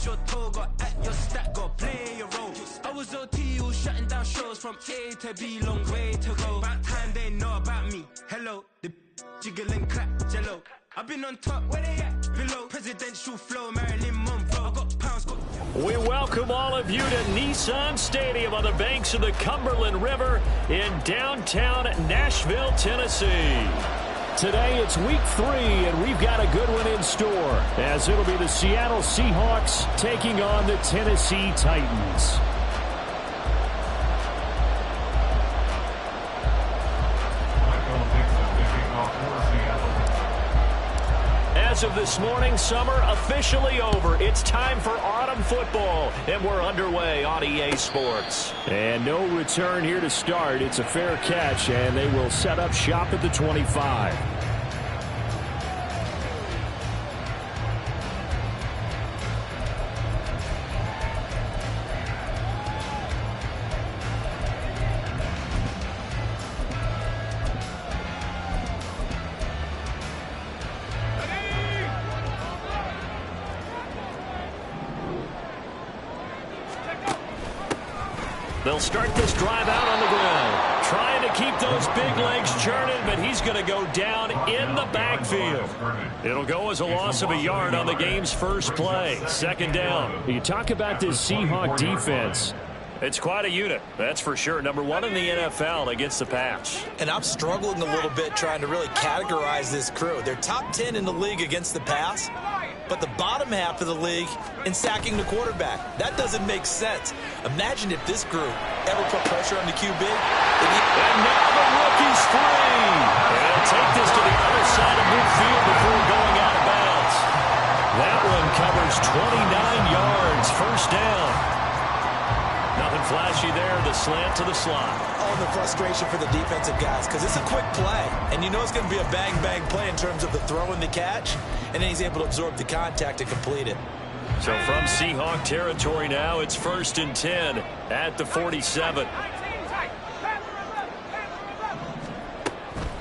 your toe, got at your stack, got play your role. I was OT, all shutting down shows from A to B, long way to go. About time they know about me. Hello, the jiggle and clap, jello. I've been on top, where they at? Below, presidential flow, Marilyn Monroe. I got pounds, got... We welcome all of you to Nissan Stadium on the banks of the Cumberland River in downtown Nashville, Tennessee. Today it's week 3, and we've got a good one in store, as it'll be the Seattle Seahawks taking on the Tennessee Titans. As of this morning, summer officially over. It's time for autumn football, and we're underway on EA Sports. And no return here to start. It's a fair catch, and they will set up shop at the 25. They'll start this drive out on the ground, trying to keep those big legs churning, but he's going to go down in the backfield. It'll go as a loss of a yard on the game's first play. Second down. You talk about this Seahawk defense. It's quite a unit, that's for sure. Number 1 in the NFL against the pass. And I'm struggling a little bit trying to really categorize this crew. They're top 10 in the league against the pass, but the bottom half of the league in sacking the quarterback. That doesn't make sense. Imagine if this group ever put pressure on the QB. And now the rookie's free. And he'll take this to the other side of midfield before going out of bounds. That one covers 29 yards. First down. Nothing flashy there. The slant to the slot. Oh, the frustration for the defensive guys, because it's a quick play. And you know it's going to be a bang-bang play in terms of the throw and the catch. And then he's able to absorb the contact and complete it. So from Seahawk territory now, it's 1st and 10 at the 47.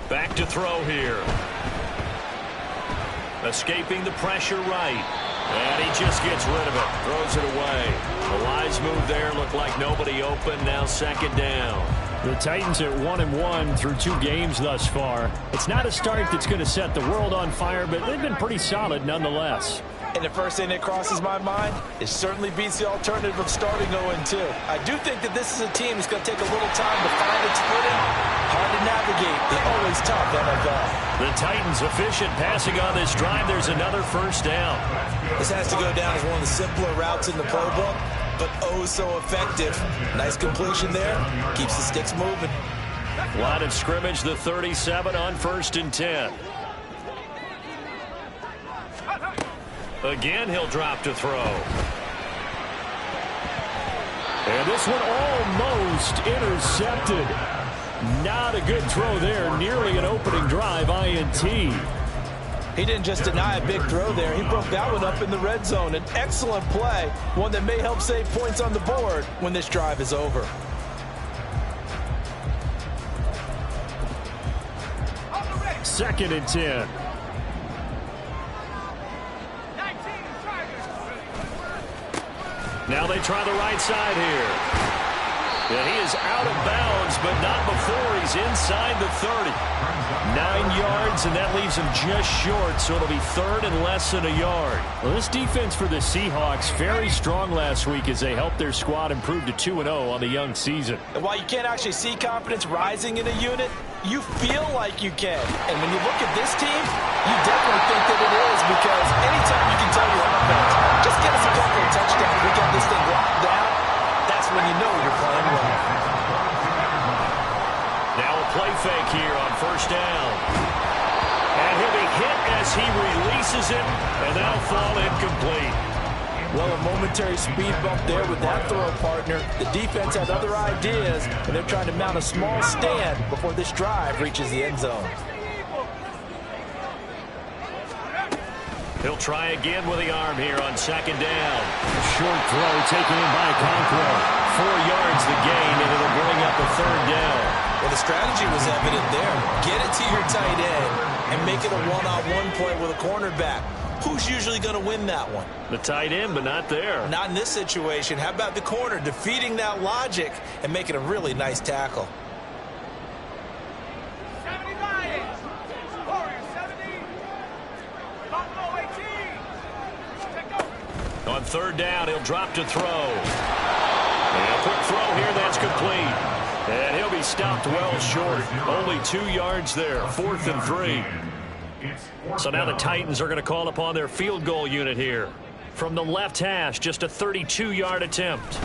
Back to throw here. Escaping the pressure right. And he just gets rid of it. Throws it away. The wise move there. Looked like nobody open. Now second down. The Titans at 1-1 through 2 games thus far. It's not a start that's going to set the world on fire, but they've been pretty solid nonetheless. And the first thing that crosses my mind, it certainly beats the alternative of starting 0-2. I do think that this is a team that's going to take a little time to find its footing. Hard to navigate. They're always tough, NFL. The Titans efficient passing on this drive. There's another first down. This has to go down as one of the simpler routes in the playbook, but oh so effective. Nice completion there. Keeps the sticks moving. Line of scrimmage, the 37 on 1st and 10. Again, he'll drop to throw. And this one almost intercepted. Not a good throw there. Nearly an opening drive INT. He didn't just deny a big throw there. He broke that one up in the red zone. An excellent play. One that may help save points on the board when this drive is over. Second and 10. Now they try the right side here. And he is out of bounds, but not before he's inside the 30. 9 yards, and that leaves him just short, so it'll be 3rd and less than a yard. Well, this defense for the Seahawks, very strong last week as they helped their squad improve to 2-0 on the young season. And while you can't actually see confidence rising in a unit, you feel like you can. And when you look at this team, you definitely think that it is, because anytime you can tell your offense, just get us a couple of touchdowns, we got this thing locked down, that's when you know you're playing well. Now a play fake here on first down. And he'll be hit as he releases it, and that'll fall incomplete. Well, a momentary speed bump there with that throw partner. The defense had other ideas, and they're trying to mount a small stand before this drive reaches the end zone. He'll try again with the arm here on second down. Short throw taken in by Conqueror. 4 yards the gain, and it'll bring up a third down. Well, the strategy was evident there. Get it to your tight end and make it a one-on-one play with a cornerback. who's usually going to win that one? The tight end, but not there. Not in this situation. How about the corner defeating that logic and making a really nice tackle? On third down, he'll drop to throw. And a quick throw here, that's complete. And he'll be stopped well short. Only 2 yards there, 4th and 3. So now the Titans are going to call upon their field goal unit here. From the left hash, just a 32-yard attempt.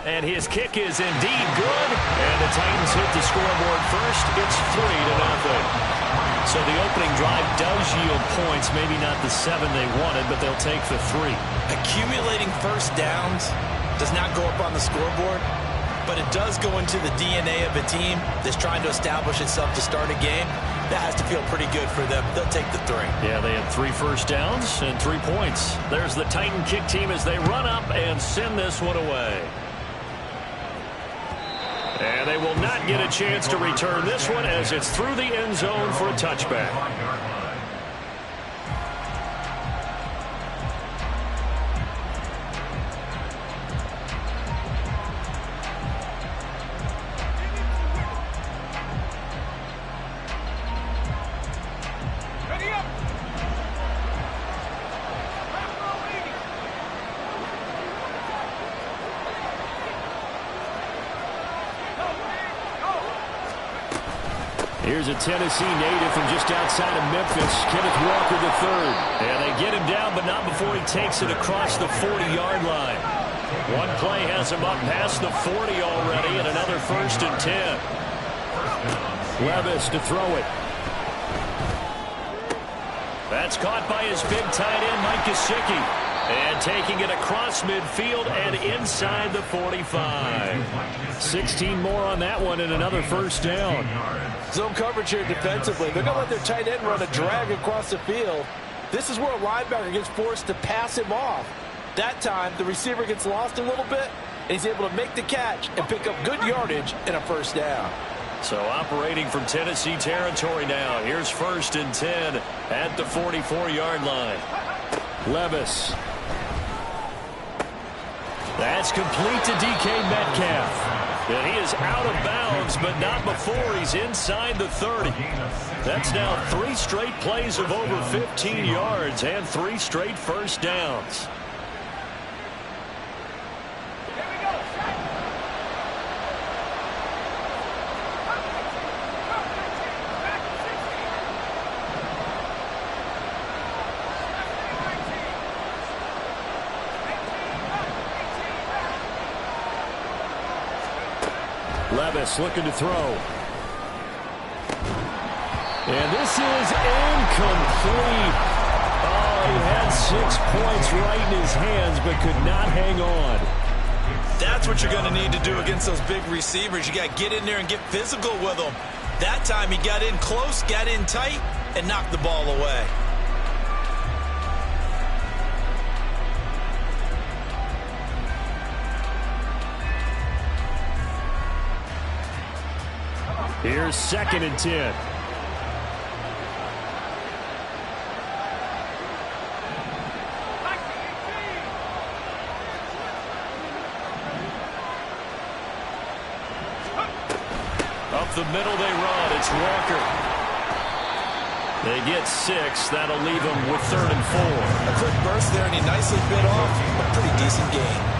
And his kick is indeed good. And the Titans hit the scoreboard first. It's 3-0. So the opening drive does yield points, maybe not the 7 they wanted, but they'll take the 3. Accumulating first downs does not go up on the scoreboard, but it does go into the DNA of a team that's trying to establish itself to start a game. That has to feel pretty good for them. They'll take the 3. Yeah, they had 3 first downs and 3 points. There's the Titan kick team as they run up and send this one away. And they will not get a chance to return this one as it's through the end zone for a touchback. Here's a Tennessee native from just outside of Memphis, Kenneth Walker III. And they get him down, but not before he takes it across the 40-yard line. One play has him up past the 40 already, and another 1st and 10. Levis to throw it. That's caught by his big tight end, Mike Gesicki. And taking it across midfield and inside the 45. 16 more on that one and another 1st down. Zone coverage here defensively. They're going to let their tight end run a drag across the field. This is where a linebacker gets forced to pass him off. That time, the receiver gets lost a little bit, and he's able to make the catch and pick up good yardage in a 1st down. So operating from Tennessee territory now. Here's 1st and 10 at the 44-yard line. Levis. That's complete to DK Metcalf. And he is out of bounds, but not before he's inside the 30. That's now 3 straight plays of over 15 yards and 3 straight 1st downs. Levis looking to throw. And this is incomplete. Oh, he had 6 points right in his hands, but could not hang on. That's what you're going to need to do against those big receivers. You got to get in there and get physical with them. That time he got in close, got in tight, and knocked the ball away. Here's 2nd and 10. Up the middle they run. It's Walker. They get 6. That'll leave them with 3rd and 4. A quick burst there, and he nicely bit off a pretty decent gain.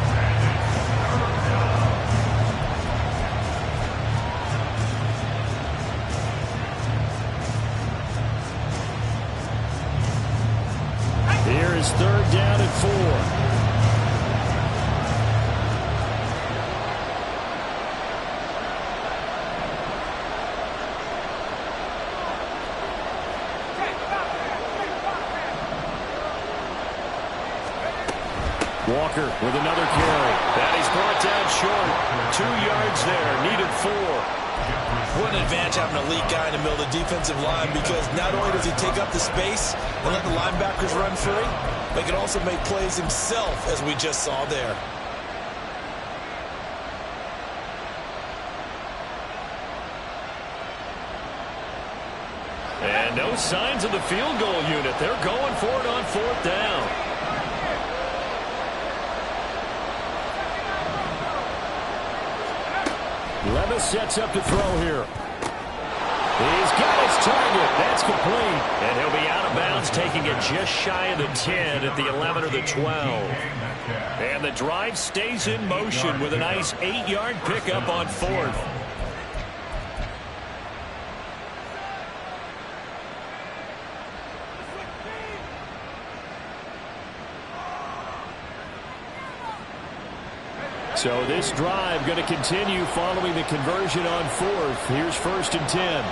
Here is 3rd down and 4. Walker with another carry. And he's brought down short. 2 yards there. Needed 4. What an advantage having an elite guy in the middle of the defensive line, because not only does he take up the space and let the linebackers run free, but he can also make plays himself, as we just saw there. And no signs of the field goal unit. They're going for it on fourth down. Levis sets up to throw here. He's got his target. That's complete. And he'll be out of bounds, taking it just shy of the 10 at the 11 or the 12. And the drive stays in motion with a nice 8-yard pickup on fourth. So this drive going to continue following the conversion on fourth. Here's 1st and 10.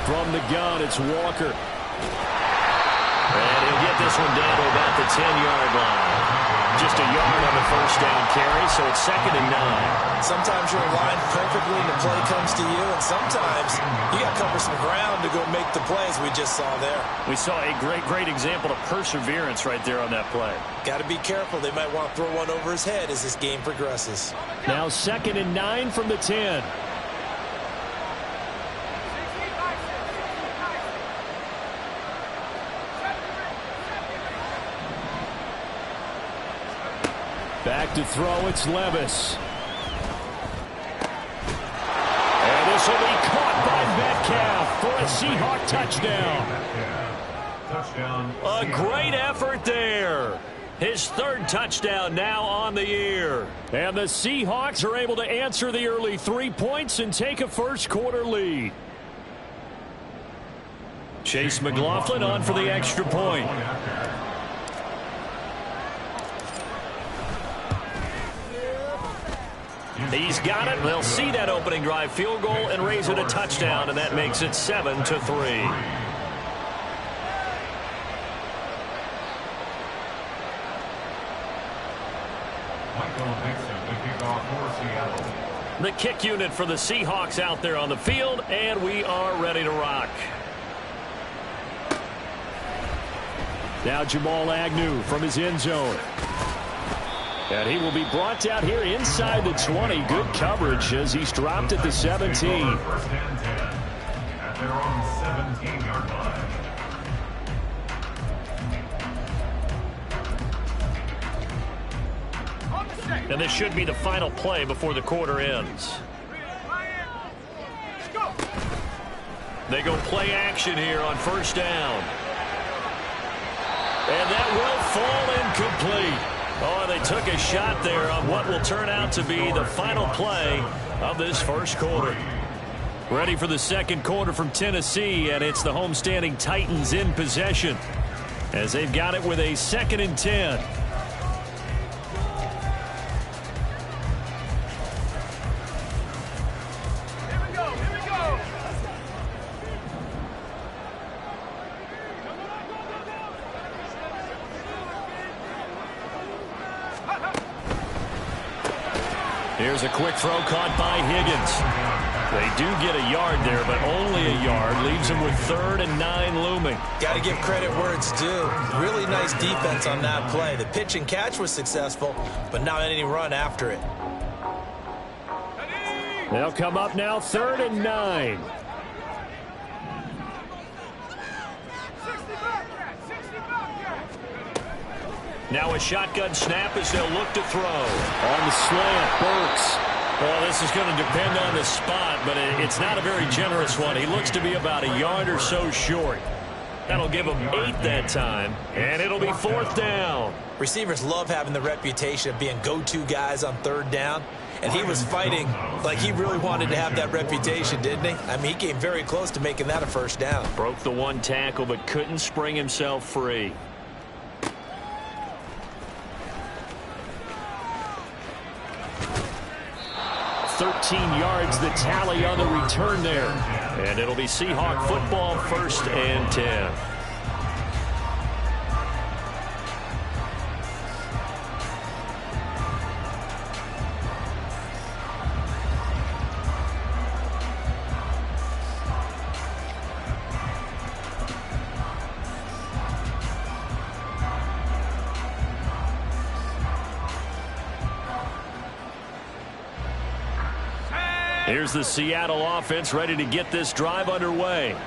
From the gun, it's Walker. And he'll get this one down to about the 10-yard line. Just a yard on the first down carry, so it's 2nd and 9. Sometimes you're aligned perfectly and the play comes to you, and sometimes you got to cover some ground to go make the plays we just saw there. We saw a great example of perseverance right there on that play. Got to be careful. They might want to throw one over his head as this game progresses. Now 2nd and 9 from the 10. Back to throw, it's Levis. And this will be caught by Metcalf for a Seahawk touchdown. A great effort there. His 3rd touchdown now on the year. And the Seahawks are able to answer the early 3 points and take a first-quarter lead. Chase McLaughlin on for the extra point. He's got it. They'll see that opening drive field goal and raise it a touchdown, and that makes it 7-3. The kick unit for the Seahawks out there on the field, and we are ready to rock. Now Jamal Agnew from his end zone. And he will be brought down here inside the 20. Good coverage as he's dropped at the 17. And this should be the final play before the quarter ends. They go play action here on first down. And that will fall incomplete. Oh, they took a shot there on what will turn out to be the final play of this first quarter. Ready for the second quarter from Tennessee, and it's the homestanding Titans in possession as they've got it with a 2nd and 10. Here's a quick throw caught by Higgins. They do get a yard there, but only a yard. Leaves them with 3rd and 9 looming. Got to give credit where it's due. Really nice defense on that play. The pitch and catch was successful, but not any run after it. They'll come up now 3rd and 9. Now a shotgun snap as they'll look to throw. On the slant, Burks. Well, this is going to depend on the spot, but it's not a very generous one. He looks to be about a yard or so short. That'll give him 8 that time, and it'll be 4th down. Receivers love having the reputation of being go-to guys on 3rd down, and he was fighting like he really wanted to have that reputation, didn't he? I mean, he came very close to making that a first down. Broke the one tackle, but couldn't spring himself free. 13 yards the tally on the return there. And it'll be Seahawk football, 1st and 10. Here's the Seattle offense ready to get this drive underway.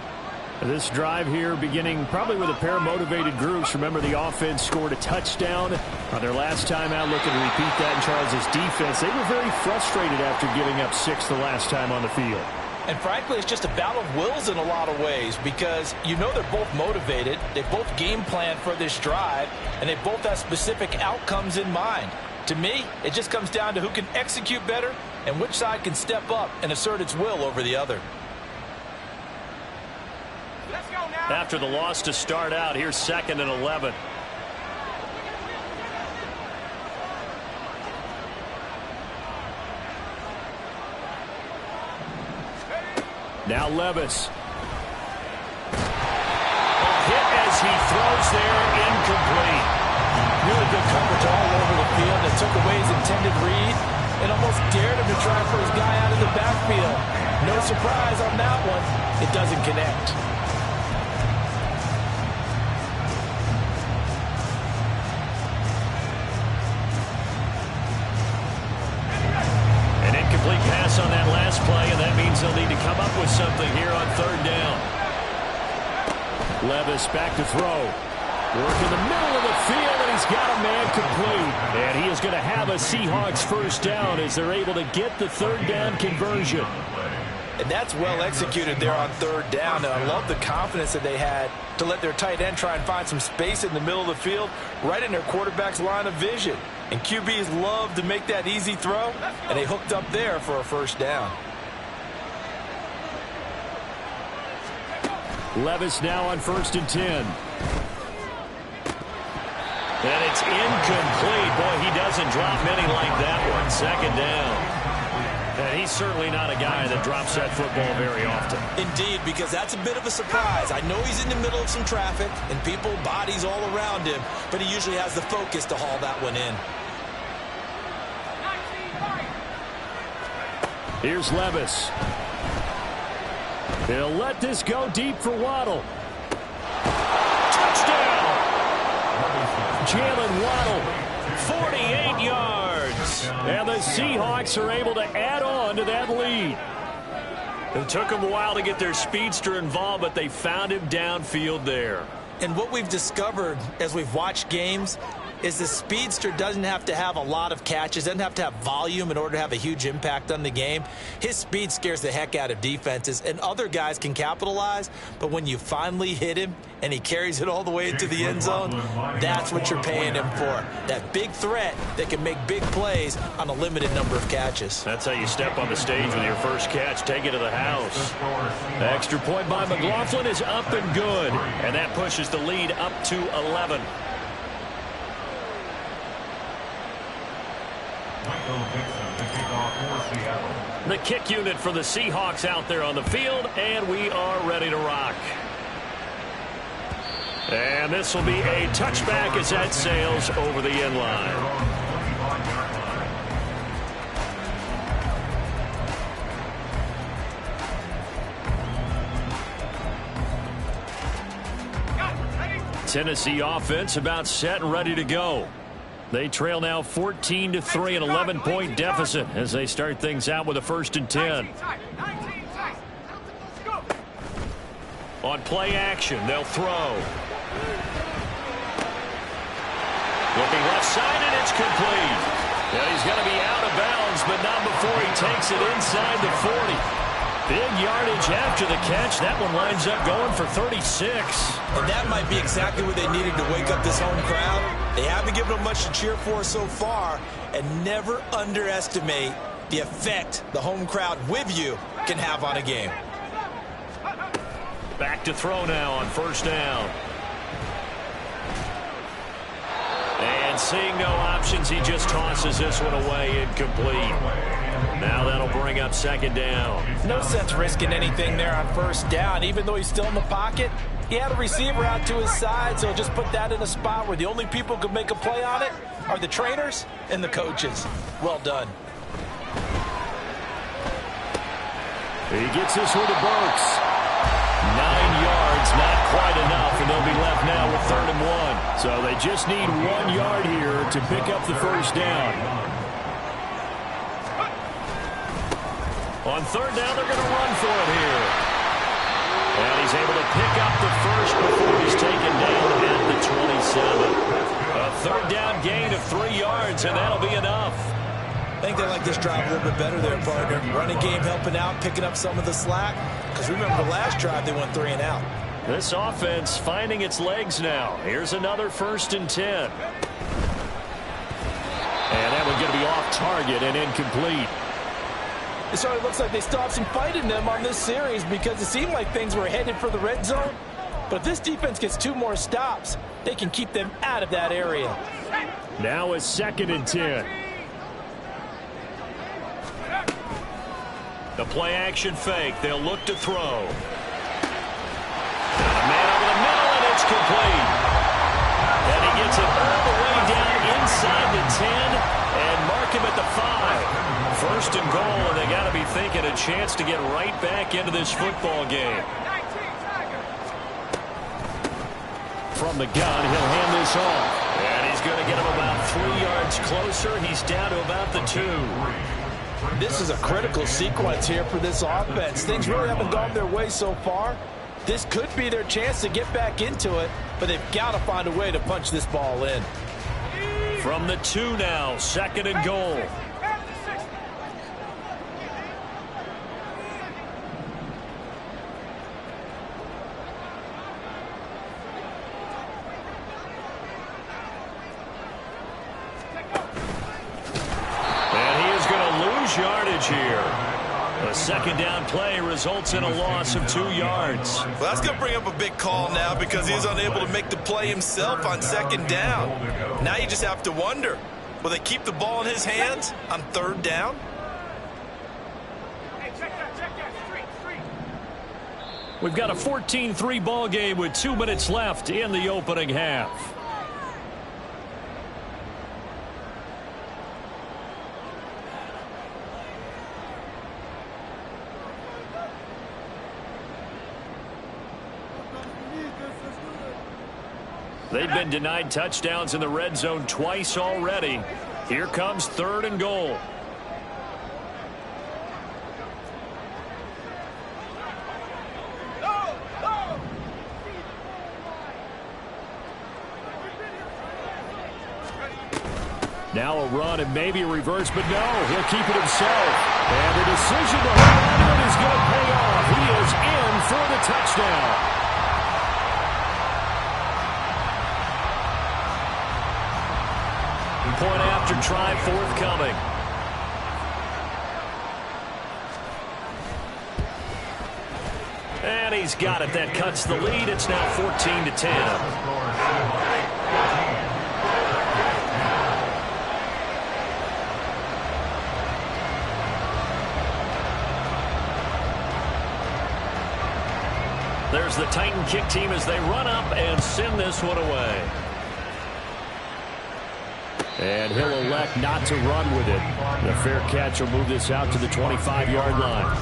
This drive here beginning probably with a pair of motivated groups. Remember, the offense scored a touchdown on their last time out, looking to repeat that in Charles' defense. They were very frustrated after giving up 6 the last time on the field. And frankly, it's just a battle of wills in a lot of ways, because you know they're both motivated, they both game plan for this drive, and they both have specific outcomes in mind. To me, it just comes down to who can execute better and which side can step up and assert its will over the other. After the loss to start out, here's 2nd and 11. Now Levis. Hit as he throws there, incomplete. Really good coverage all over the field that took away his intended read and almost dared him to try for his guy out of the backfield. No surprise on that one. It doesn't connect. An incomplete pass on that last play, and that means they'll need to come up with something here on 3rd down. Levis back to throw. Work in the middle of the field, and he's got a man complete. And he is going to have a Seahawks 1st down as they're able to get the 3rd down conversion. And that's well executed there on 3rd down. And I love the confidence that they had to let their tight end try and find some space in the middle of the field, right in their quarterback's line of vision. And QBs love to make that easy throw, and they hooked up there for a 1st down. Levis now on 1st and 10. And it's incomplete. Boy, he doesn't drop many like that one. 2nd down. And he's certainly not a guy that drops that football very often. Indeed, because that's a bit of a surprise. I know he's in the middle of some traffic and people, bodies all around him, but he usually has the focus to haul that one in. Here's Levis. He'll let this go deep for Waddle. Touchdown! Jalen Waddle, 48 yards. And the Seahawks are able to add on to that lead. It took them a while to get their speedster involved, but they found him downfield there. And what we've discovered as we've watched games is the speedster doesn't have to have a lot of catches, doesn't have to have volume in order to have a huge impact on the game. His speed scares the heck out of defenses, and other guys can capitalize, but when you finally hit him and he carries it all the way into the end zone, that's what you're paying him for. That big threat that can make big plays on a limited number of catches. That's how you step on the stage with your first catch. Take it to the house. The extra point by McLaughlin is up and good, and that pushes the lead up to 11. The kick unit for the Seahawks out there on the field, and we are ready to rock. And this will be a touchback as that sails over the end line. Tennessee offense about set and ready to go. They trail now 14-3, an 11-point deficit as they start things out with a 1st and 10. On play action, they'll throw. Looking left side, and it's complete. And he's going to be out of bounds, but not before he takes it inside the 40. Big yardage after the catch. That one winds up going for 36. And that might be exactly what they needed to wake up this home crowd. They haven't given them much to cheer for so far, and never underestimate the effect the home crowd with you can have on a game. Back to throw now on 1st down. And seeing no options, he just tosses this one away, incomplete. Now that'll bring up 2nd down. No sense risking anything there on 1st down. Even though he's still in the pocket, he had a receiver out to his side, so just put that in a spot where the only people who can make a play on it are the trainers and the coaches. Well done. He gets this one to Burks. 9 yards, not quite enough, and they'll be left now with 3rd and 1. So they just need 1 yard here to pick up the 1st down. On third down, they're going to run for it here. And he's able to pick up the first before he's taken down at the 27. A third down gain of 3 yards, and that'll be enough. I think they like this drive a little bit better there, partner. Running game helping out, picking up some of the slack. Because remember the last drive, they went 3 and out. This offense finding its legs now. Here's another 1st and 10. And that one's going to be off target and incomplete. It sort of looks like they still have some fight in them on this series because it seemed like things were headed for the red zone. But if this defense gets 2 more stops, they can keep them out of that area. Now a 2nd and 10. The play action fake. They'll look to throw. And a man over the middle, and it's complete. And he gets it all the way down inside the 10 and mark him at the 5. 1st and goal, and they got to be thinking a chance to get right back into this football game. From the gun, he'll hand this off. And he's going to get him about 3 yards closer. He's down to about the 2. This is a critical sequence here for this offense. Things really haven't gone their way so far. This could be their chance to get back into it, but they've got to find a way to punch this ball in. From the 2 now, 2nd and goal. Yardage here. A 2nd down play results in a loss of 2 yards. Well, that's going to bring up a big call now because he's unable to make the play himself on 2nd down. Now you just have to wonder, will they keep the ball in his hands on 3rd down? We've got a 14-3 ball game with 2 minutes left in the opening half. They've been denied touchdowns in the red zone twice already. Here comes 3rd and goal. Now a run and maybe a reverse, but no, he'll keep it himself. And the decision to hold on to it is going to pay off. He is in for the touchdown. Point after try forthcoming. And he's got it. That cuts the lead. It's now 14-10. There's the Titan kick team as they run up and send this one away. And he'll elect not to run with it. The fair catch will move this out to the 25-yard line.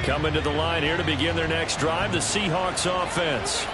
Coming to the line here to begin their next drive, the Seahawks offense.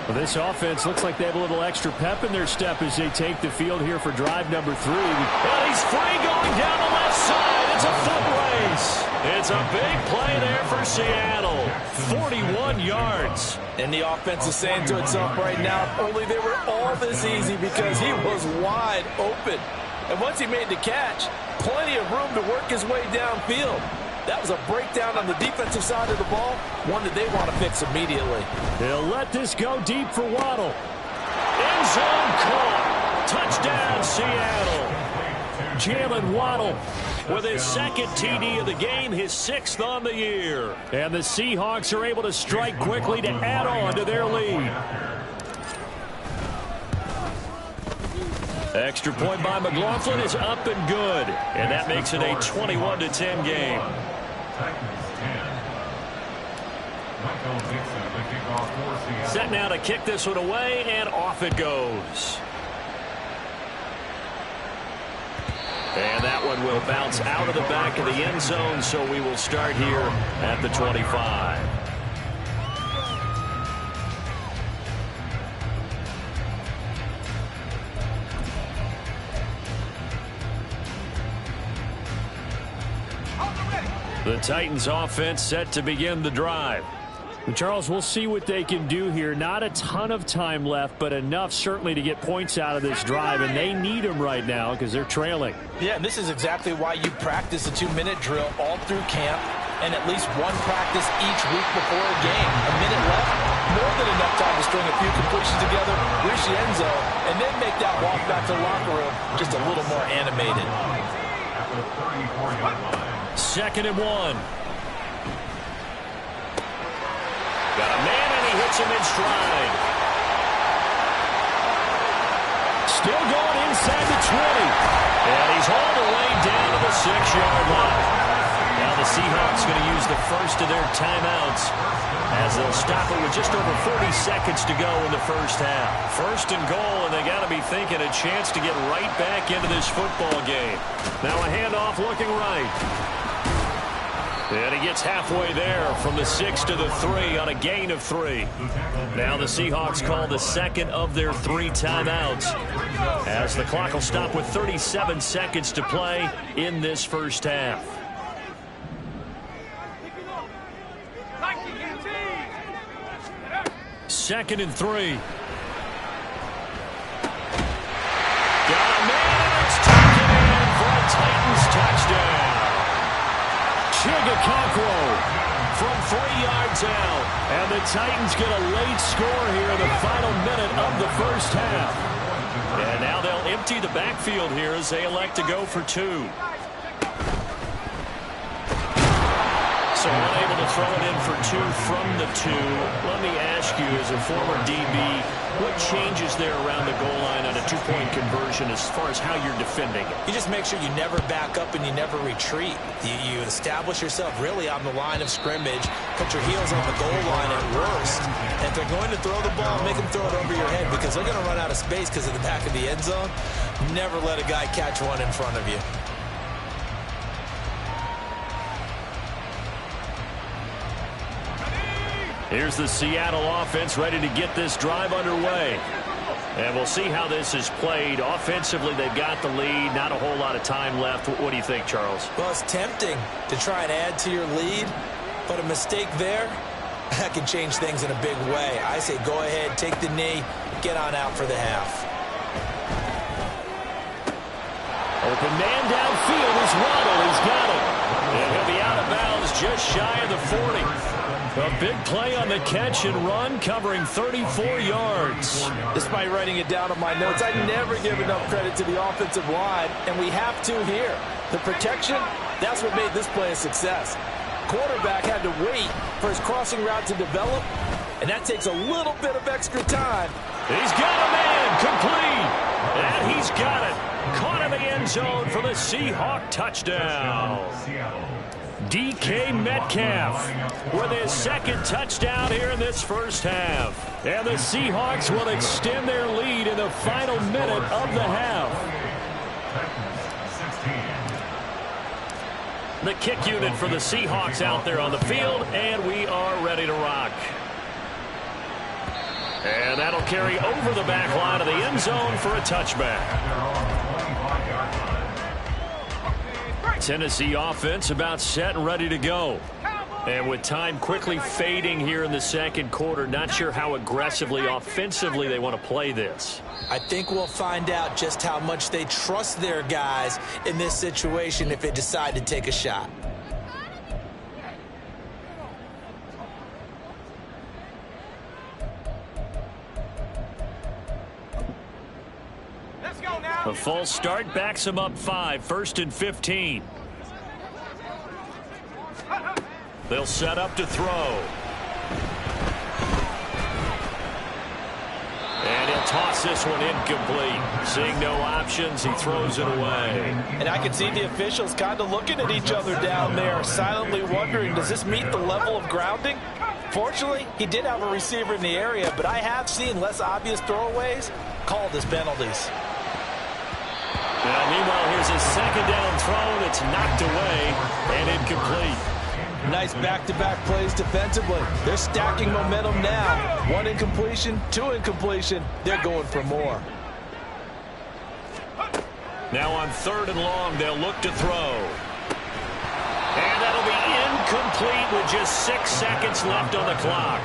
Well, this offense looks like they have a little extra pep in their step as they take the field here for drive number 3. And he's free going down the left side. It's a foot race. It's a big play there for Seattle. 41 yards. And the offense is saying to itself right now, if only they were all this easy because he was wide open. And once he made the catch, plenty of room to work his way downfield. That was a breakdown on the defensive side of the ball, one that they want to fix immediately. They'll let this go deep for Waddle. End zone caught. Touchdown, Seattle. Jalen Waddle with his 2nd TD of the game, his 6th on the year. And the Seahawks are able to strike quickly to add on to their lead. Extra point by McLaughlin is up and good. And that makes it a 21-10 game. Set now to kick this one away, and off it goes. And that one will bounce out of the back of the end zone, so we will start here at the 25. The Titans offense set to begin the drive. And Charles, we'll see what they can do here. Not a ton of time left, but enough certainly to get points out of this drive, and they need them right now because they're trailing. Yeah, and this is exactly why you practice a 2-minute drill all through camp and at least one practice each week before a game. A minute left, more than enough time to string a few completions together, reach the end zone, and then make that walk back to the locker room just a little more animated. 2nd and 1. Got a man, and he hits him in stride. Still going inside the 20. And he's hauled away down to the 6-yard line. Now the Seahawks going to use the first of their timeouts as they'll stop it with just over 40 seconds to go in the first half. 1st and goal, and they got to be thinking a chance to get right back into this football game. Now a handoff looking right. And he gets halfway there from the 6 to the 3 on a gain of 3. Now the Seahawks call the second of their 3 timeouts as the clock will stop with 37 seconds to play in this first half. Second and 3. Got a man, and it's taken in for a Titans touchdown. Chigakokro from 3 yards out. And the Titans get a late score here in the final minute of the first half. And now they'll empty the backfield here as they elect to go for 2. So unable to throw it in for 2 from the 2. Let me ask you, as a former DB, what changes there around the goal line on a 2-point conversion as far as how you're defending it? You just make sure you never back up and you never retreat. You establish yourself really on the line of scrimmage, put your heels on the goal line at worst. And if they're going to throw the ball, make them throw it over your head because they're going to run out of space because of the back of the end zone. Never let a guy catch one in front of you. Here's the Seattle offense ready to get this drive underway. And we'll see how this is played. Offensively, they've got the lead. Not a whole lot of time left. What do you think, Charles? Well, it's tempting to try and add to your lead, but a mistake there, that can change things in a big way. I say go ahead, take the knee, get on out for the half. Open man downfield is Waddle. He's got it. And he'll be out of bounds just shy of the 40. A big play on the catch and run, covering 34 yards. Despite writing it down on my notes, I never give enough credit to the offensive line, and we have to here. The protection, that's what made this play a success. Quarterback had to wait for his crossing route to develop, and that takes a little bit of extra time. He's got a man, complete, and he's got it. Caught in the end zone for the Seahawk touchdown. DK Metcalf with his 2nd touchdown here in this first half. And the Seahawks will extend their lead in the final minute of the half. The kick unit for the Seahawks out there on the field, and we are ready to rock. And that'll carry over the back line of the end zone for a touchback. Tennessee offense about set and ready to go. And with time quickly fading here in the 2nd quarter, not sure how aggressively, offensively they want to play this. I think we'll find out just how much they trust their guys in this situation if they decide to take a shot. A false start backs him up 5, 1st and 15. They'll set up to throw. And he'll toss this one incomplete. Seeing no options, he throws it away. And I can see the officials kind of looking at each other down there, silently wondering, does this meet the level of grounding? Fortunately, he did have a receiver in the area, but I have seen less obvious throwaways called as penalties. Now, meanwhile, here's a 2nd down throw that's knocked away and incomplete. Nice back-to-back plays defensively. They're stacking momentum now. 1 incompletion, 2 incompletion. They're going for more. Now on 3rd and long, they'll look to throw. And that'll be Incomplete with just 6 seconds left on the clock.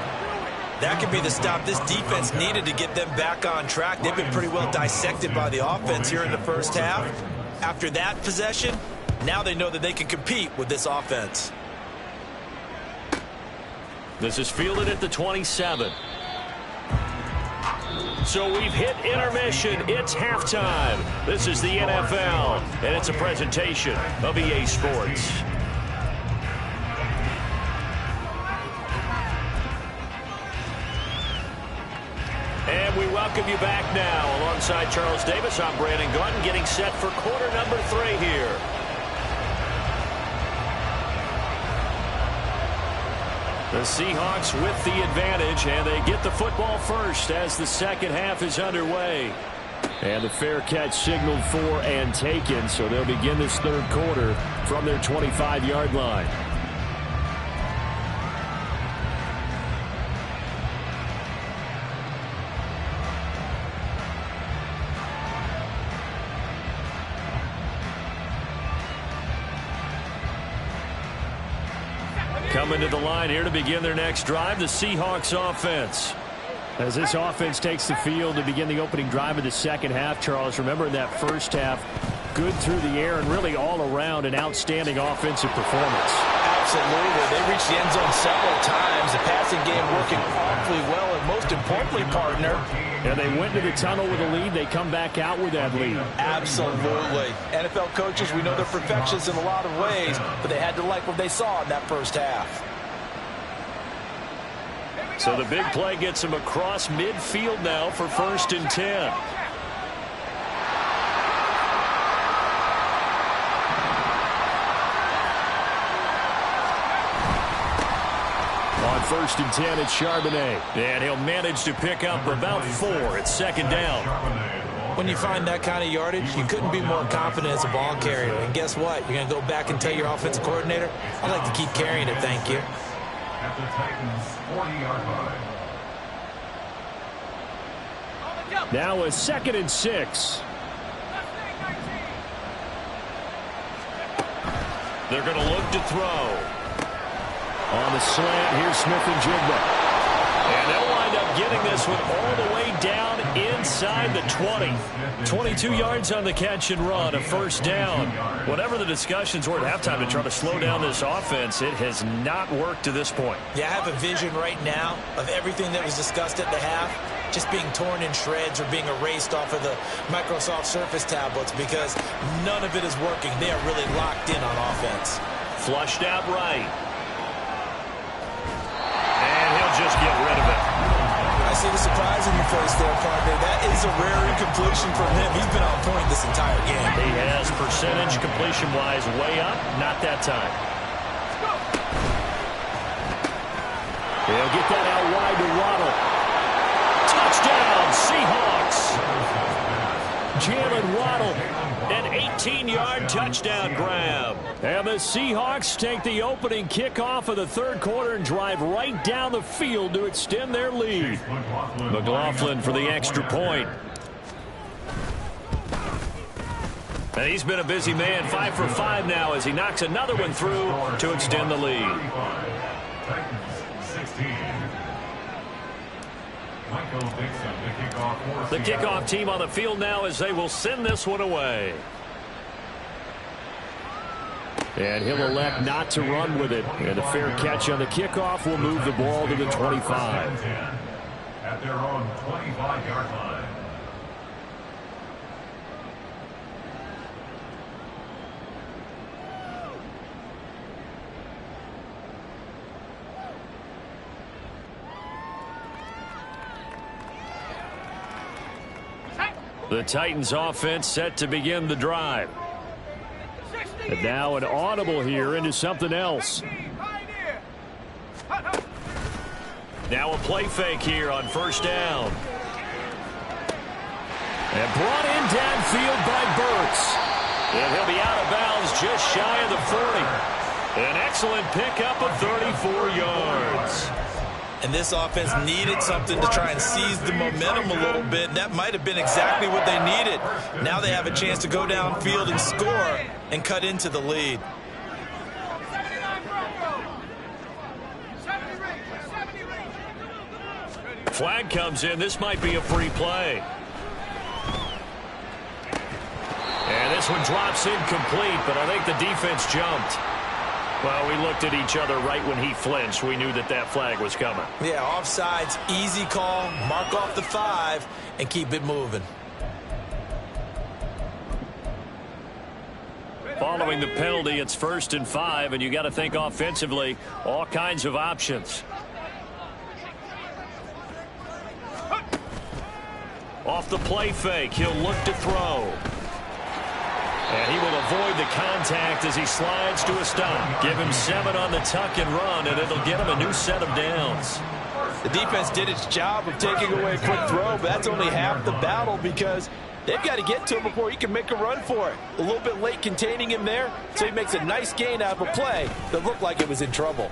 That could be the stop this defense needed to get them back on track. They've been pretty well dissected by the offense here in the first half. After that possession, now they know that they can compete with this offense. This is fielded at the 27. So we've hit intermission. It's halftime. This is the NFL, and it's a presentation of EA Sports. And we welcome you back now. Alongside Charles Davis, I'm Brandon Gaudin, getting set for quarter number 3 here. The Seahawks with the advantage, and they get the football first as the second half is underway. And the fair catch signaled for and taken, so they'll begin this third quarter from their 25-yard line. Coming to the line here to begin their next drive, the Seahawks offense. As this offense takes the field to begin the opening drive of the second half, Charles, remember in that first half, good through the air and really all around an outstanding offensive performance. Absolutely. They reached the end zone several times. The passing game working awfully well, and most importantly, partner. Yeah, they went to the tunnel with a lead. They come back out with that lead. Absolutely. NFL coaches, we know they're perfectionists in a lot of ways, but they had to like what they saw in that first half. So the big play gets them across midfield now for 1st and 10. On 1st and 10, it's Charbonnet. And he'll manage to pick up about 4. It's 2nd down. When you find that kind of yardage, you couldn't be more confident as a ball carrier. And guess what? You're going to go back and tell your offensive coordinator, I'd like to keep carrying it, thank you. At the Titans' 40-yard line. Now a 2nd and 6. They're going to look to throw. On the slant, here's Smith and Jigba. And they'll wind up getting this one all the way down inside the 20. 22 yards on the catch and run, a 1st down. Whatever the discussions were at halftime to try to slow down this offense, it has not worked to this point. Yeah, I have a vision right now of everything that was discussed at the half just being torn in shreds or being erased off of the Microsoft Surface tablets because none of it is working. They are really locked in on offense. Flushed out right. And he'll just get rid of it. I see the surprise in your face there, partner. That is a rare incompletion from him. He's been on point this entire game. He has percentage completion-wise way up. Not that time. He'll get that out wide to Waddle. Touchdown, Seahawks. Jalen Waddle. An 18-yard touchdown grab. And the Seahawks take the opening kickoff of the third quarter and drive right down the field to extend their lead. McLaughlin for the extra point. And he's been a busy man, 5 for 5 now as he knocks another one through to extend the lead. The kickoff team on the field now as they will send this one away. And he'll elect not to run with it. And a fair catch on the kickoff will move the ball to the 25. At their own 25-yard line. The Titans offense set to begin the drive. And now an audible here into something else. Now a play fake here on 1st down. And brought in downfield by Burks. And he'll be out of bounds just shy of the 40. An excellent pickup of 34 yards. And this offense needed something to try and seize the momentum a little bit. That might have been exactly what they needed. Now they have a chance to go downfield and score and cut into the lead. flag comes in. This might be a free play. And this one drops incomplete, but I think the defense jumped. Well, we looked at each other right when he flinched. We knew that that flag was coming. Yeah, offsides, easy call. Mark off the 5 and keep it moving. Following the penalty, it's 1st and 5, and you got to think offensively, all kinds of options. Off the play fake, he'll look to throw. And he will avoid the contact as he slides to a stop. Give him 7 on the tuck and run, and it'll get him a new set of downs. The defense did its job of taking away a quick throw, but that's only half the battle because they've got to get to him before he can make a run for it. A little bit late containing him there, so he makes a nice gain out of a play that looked like it was in trouble.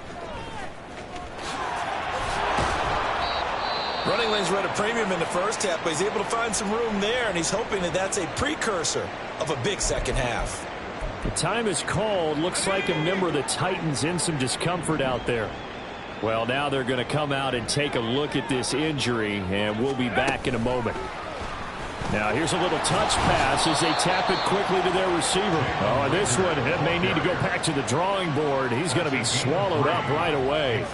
Running lanes were at a premium in the first half, but he's able to find some room there, and he's hoping that that's a precursor of a big second half. The time is called. Looks like a member of the Titans in some discomfort out there. Well, now they're going to come out and take a look at this injury, and we'll be back in a moment. Now, here's a little touch pass as they tap it quickly to their receiver. Oh, and this one may need to go back to the drawing board. He's going to be swallowed up right away.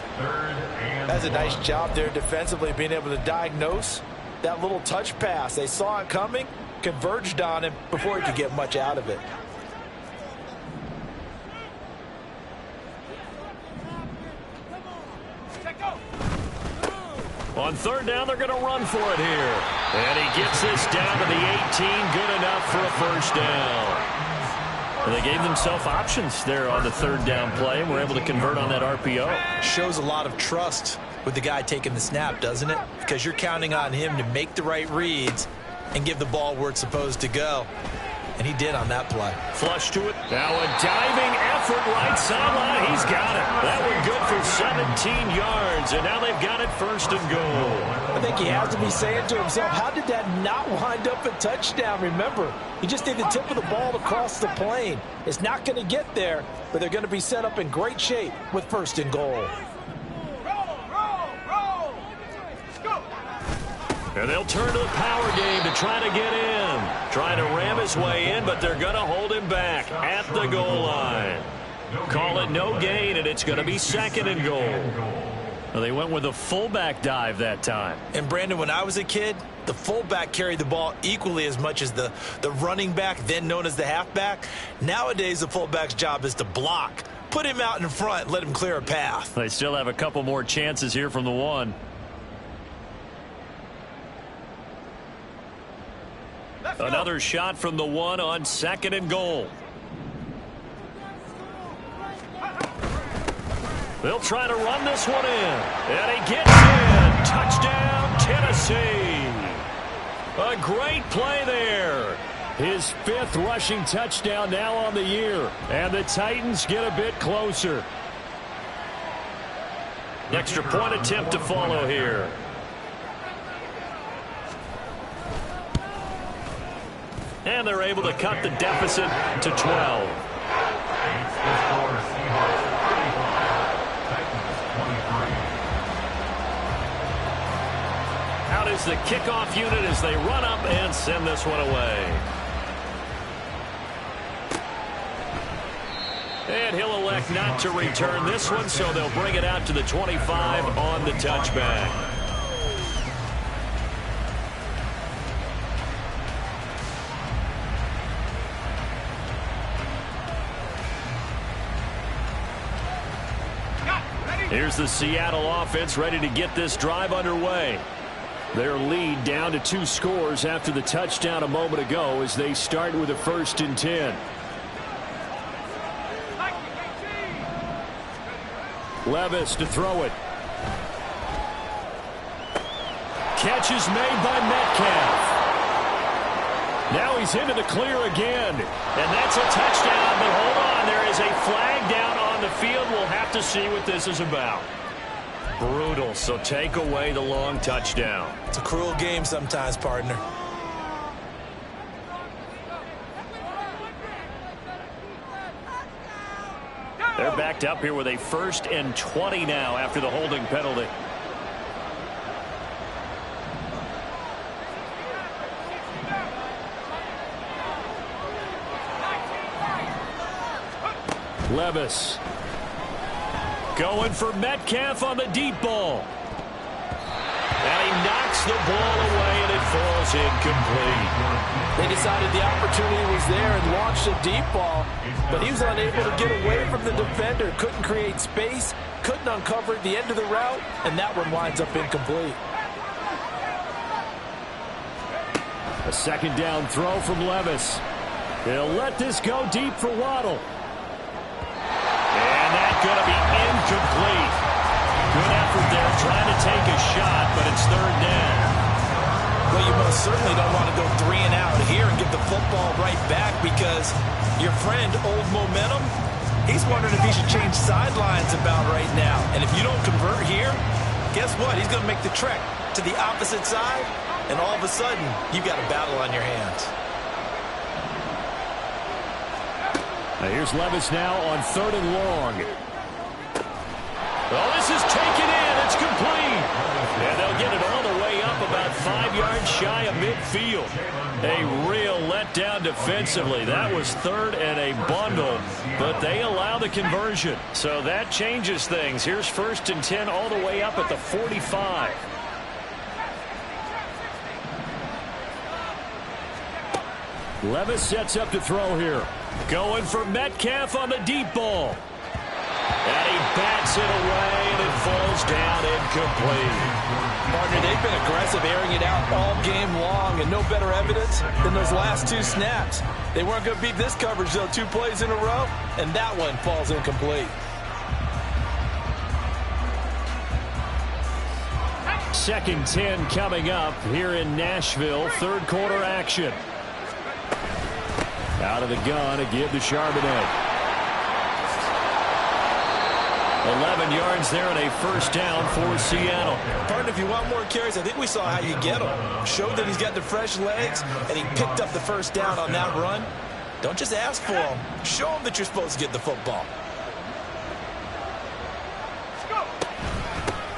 That's a nice job there defensively, being able to diagnose that little touch pass. They saw it coming, converged on him before he could get much out of it. On 3rd down, they're going to run for it here. And he gets this down to the 18. Good enough for a 1st down. And they gave themselves options there on the 3rd down play, and were able to convert on that RPO. Shows a lot of trust with the guy taking the snap, doesn't it? Because you're counting on him to make the right reads and give the ball where it's supposed to go. And he did on that play. Flush to it. Now a diving effort right sideline. He's got it. That one good for 17 yards. And now they've got it 1st and goal. I think he has to be saying to himself, how did that not wind up a touchdown? Remember, he just did the tip of the ball across the plane. It's not going to get there, but they're going to be set up in great shape with 1st and goal. And they'll turn to the power game to try to get in. Trying to ram his way in, but they're going to hold him back at the goal line. Call it no gain, and it's going to be 2nd and goal. Well, they went with a fullback dive that time. And, Brandon, when I was a kid, the fullback carried the ball equally as much as the running back, then known as the halfback. Nowadays, the fullback's job is to block. Put him out in front, let him clear a path. They still have a couple more chances here from the 1. Another shot from the 1 on 2nd and goal. They'll try to run this one in. And he gets in. Touchdown, Tennessee. A great play there. His 5th rushing touchdown now on the year. And the Titans get a bit closer. Extra point attempt to follow here. And they're able to cut the deficit to 12. Out is the kickoff unit as they run up and send this one away. And he'll elect not to return this one, so they'll bring it out to the 25 on the touchback. Here's the Seattle offense ready to get this drive underway. Their lead down to 2 scores after the touchdown a moment ago as they start with a 1st and 10. Levis to throw it. Catch is made by Metcalf. Now he's into the clear again. And that's a touchdown, but hold on. There is a flag down on the field. We'll have to see what this is about. Brutal, so take away the long touchdown. It's a cruel game sometimes, partner. They're backed up here with a 1st and 20 now after the holding penalty. Levis. Going for Metcalf on the deep ball. And he knocks the ball away, and it falls incomplete. They decided the opportunity was there and launched a deep ball, but he was unable to get away from the defender. Couldn't create space, couldn't uncover the end of the route, and that one winds up incomplete. A second down throw from Levis. He'll let this go deep for Waddle. And that's going to be incomplete. Good effort there trying to take a shot, but it's third down. Well, you most certainly don't want to go 3 and out here and get the football right back because your friend, Old Momentum, he's wondering if he should change sidelines about right now. And if you don't convert here, guess what? He's going to make the trek to the opposite side, and all of a sudden, you've got a battle on your hands. Now here's Levis now on 3rd and long. Oh, this is taken in. It's complete. And they'll get it all the way up about 5 yards shy of midfield. A real letdown defensively. That was 3rd and a bundle, but they allow the conversion. So that changes things. Here's 1st and 10 all the way up at the 45. Levis sets up to throw here. Going for Metcalf on the deep ball. And he bats it away, and it falls down incomplete. Partner, they've been aggressive, airing it out all game long, and no better evidence than those last 2 snaps. They weren't going to beat this coverage, though, 2 plays in a row, and that one falls incomplete. 2nd 10 coming up here in Nashville. 3rd quarter action. Out of the gun, a give to Charbonnet. 11 yards there and a 1st down for Seattle. Partner, if you want more carries, I think we saw how you get them. Showed that he's got the fresh legs, and he picked up the 1st down on that run. Don't just ask for them. Show them that you're supposed to get the football.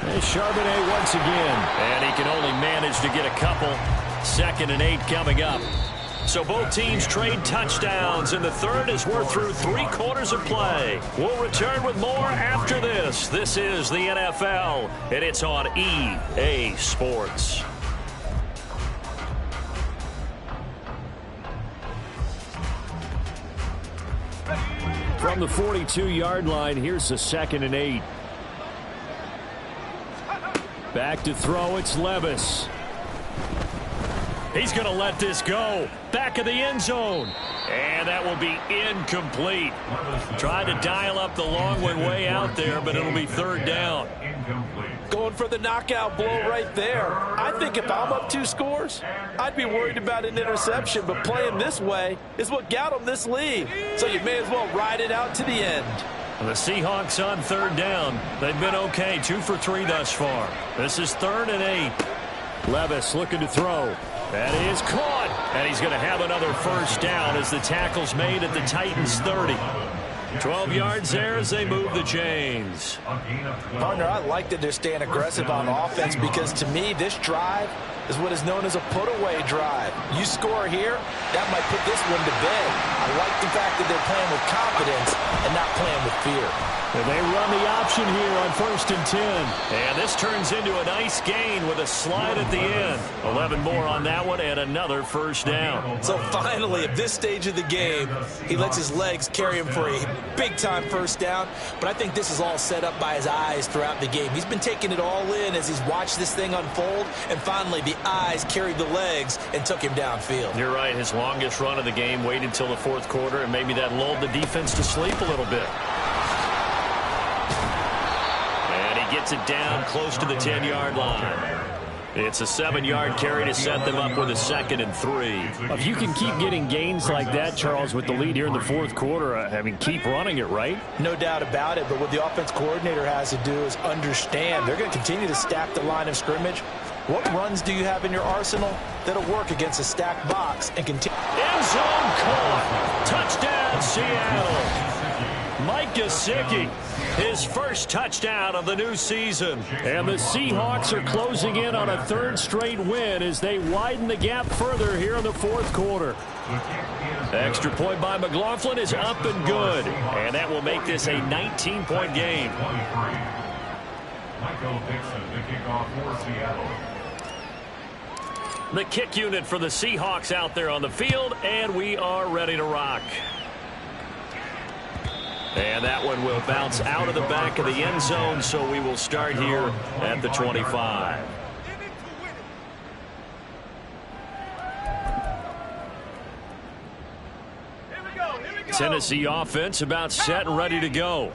And Charbonnet once again. And he can only manage to get a couple. 2nd and 8 coming up. So both teams trade touchdowns in the 3rd as we're through 3 quarters of play. We'll return with more after this. This is the NFL, and it's on EA Sports. From the 42-yard line, here's the 2nd and 8. Back to throw, it's Levis. He's going to let this go. Back of the end zone. And that will be incomplete. Tried to dial up the long one way out there, but it'll be 3rd down. Going for the knockout blow right there. I think if I'm up 2 scores, I'd be worried about an interception, but playing this way is what got them this lead. So you may as well ride it out to the end. The Seahawks on 3rd down. They've been okay, 2 for 3 thus far. This is 3rd and 8. Levis looking to throw. That is caught. And he's going to have another 1st down as the tackle's made at the Titans' 30. 12 yards there as they move the chains. Partner, I like that they're staying aggressive on offense because to me this drive is what is known as a put-away drive. You score here, that might put this one to bed. I like the fact that they're playing with confidence and not playing with fear. And they run the option here on 1st and 10. And this turns into a nice gain with a slide at the end. 11 more on that one and another 1st down. So finally, at this stage of the game, he lets his legs carry him for a big-time 1st down. But I think this is all set up by his eyes throughout the game. He's been taking it all in as he's watched this thing unfold. And finally, the eyes carried the legs and took him downfield. You're right. His longest run of the game waited until the 4th quarter, and maybe that lulled the defense to sleep a little bit. Gets it down close to the 10-yard line. It's a 7-yard carry to set them up with a 2nd and 3. If you can keep getting gains like that, Charles, with the lead here in the 4th quarter, I mean, keep running it, right? No doubt about it, but what the offense coordinator has to do is understand they're going to continue to stack the line of scrimmage. What runs do you have in your arsenal that'll work against a stacked box and continue? End zone caught. Touchdown, Seattle. Mike Gesicki, his first touchdown of the new season. And the Seahawks are closing in on a third straight win as they widen the gap further here in the fourth quarter. Extra point by McLaughlin is up and good. And that will make this a 19-point game. Michael Dixon, the kickoff for Seattle. The kick unit for the Seahawks out there on the field, and we are ready to rock. And that one will bounce out of the back of the end zone, so we will start here at the 25. Tennessee offense about set and ready to go.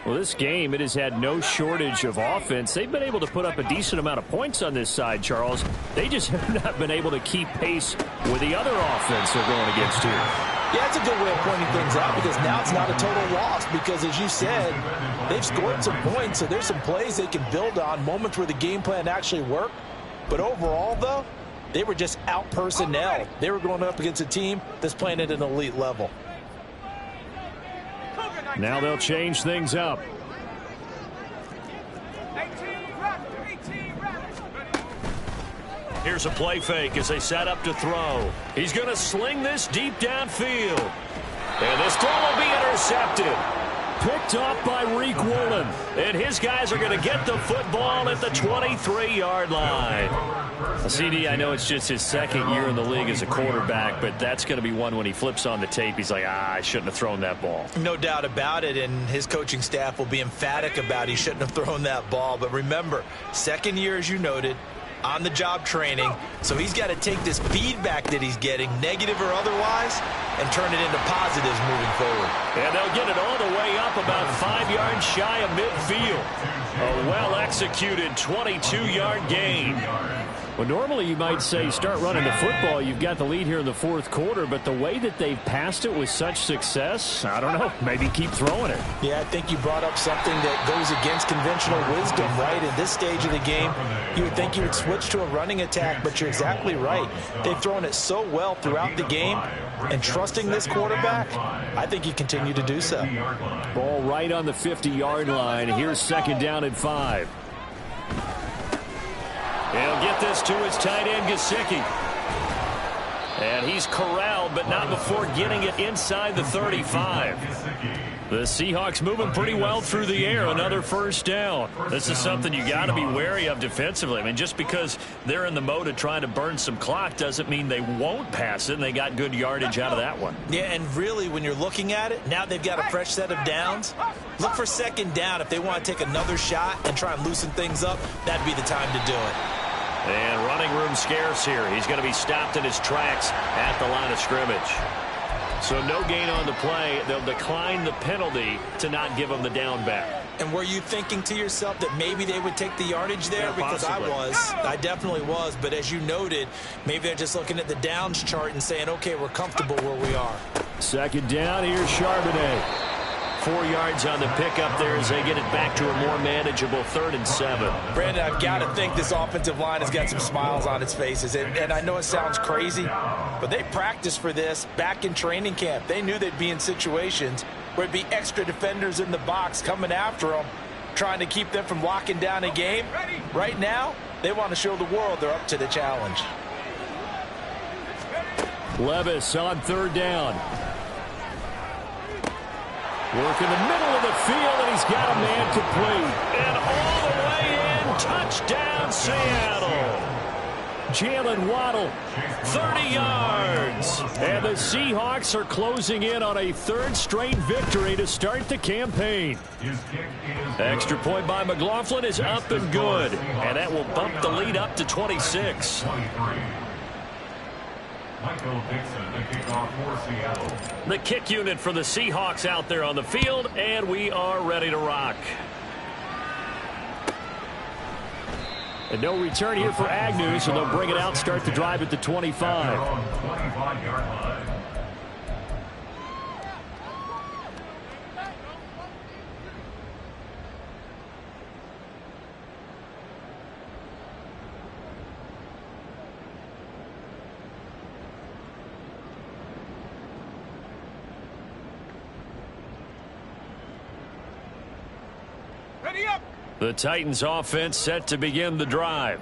Well, this game, it has had no shortage of offense. They've been able to put up a decent amount of points on this side, Charles. They just have not been able to keep pace with the other offense they're going against here. Yeah, that's a good way of pointing things out because now it's not a total loss because, as you said, they've scored some points, so there's some plays they can build on, moments where the game plan actually worked. But overall, though, they were just out-personnel. They were going up against a team that's playing at an elite level. Now they'll change things up. Here's a play fake as they set up to throw. He's going to sling this deep downfield. And this throw will be intercepted. Picked off by Reek Woolen. And his guys are going to get the football at the 23-yard line. CD, I know it's just his second year in the league as a quarterback, but that's going to be one when he flips on the tape. He's like, I shouldn't have thrown that ball. No doubt about it, and his coaching staff will be emphatic about he shouldn't have thrown that ball. But remember, second year, as you noted, on-the-job training, so he's got to take this feedback that he's getting, negative or otherwise, and turn it into positives moving forward. And they'll get it all the way up about 5 yards shy of midfield. A well-executed 22-yard gain. Well, normally you might say start running the football. You've got the lead here in the fourth quarter, but the way that they've passed it with such success, I don't know, maybe keep throwing it. Yeah, I think you brought up something that goes against conventional wisdom, right? In this stage of the game, you would think you would switch to a running attack, but you're exactly right. They've thrown it so well throughout the game, and trusting this quarterback, I think you continue to do so. Ball right on the 50-yard line. Here's second down and 5. He'll get this to his tight end, Gesicki. And he's corralled, but not before getting it inside the 35. The Seahawks moving pretty well through the air. Another first down. This is something you got to be wary of defensively. I mean, just because they're in the mode of trying to burn some clock doesn't mean they won't pass it, and they got good yardage out of that one. Yeah, and really, when you're looking at it, now they've got a fresh set of downs. Look for second down. If they want to take another shot and try and loosen things up, that'd be the time to do it. And running room scarce here. He's going to be stopped in his tracks at the line of scrimmage. So no gain on the play. They'll decline the penalty to not give him the down back. And were you thinking to yourself that maybe they would take the yardage there? Yeah, because possibly. I definitely was. But as you noted, maybe they're just looking at the downs chart and saying, okay, we're comfortable where we are. Second down, here's Charbonnet. 4 yards on the pickup there as they get it back to a more manageable 3rd and 7. Brandon, I've got to think this offensive line has got some smiles on its faces. And I know it sounds crazy, but they practiced for this back in training camp. They knew they'd be in situations where it'd be extra defenders in the box coming after them, trying to keep them from locking down a game. Right now, they want to show the world they're up to the challenge. Levis on third down. Work in the middle of the field, and he's got a man complete. And all the way in, touchdown Seattle. Jalen Waddle, 30 yards. And the Seahawks are closing in on a third straight victory to start the campaign. Extra point by McLaughlin is up and good. And that will bump the lead up to 26. Michael Dixon, the kickoff for Seattle. The kick unit for the Seahawks out there on the field, and we are ready to rock. And no return here for Agnew, so they'll bring it out, start the drive at the 25. 25-yard line. The Titans offense set to begin the drive.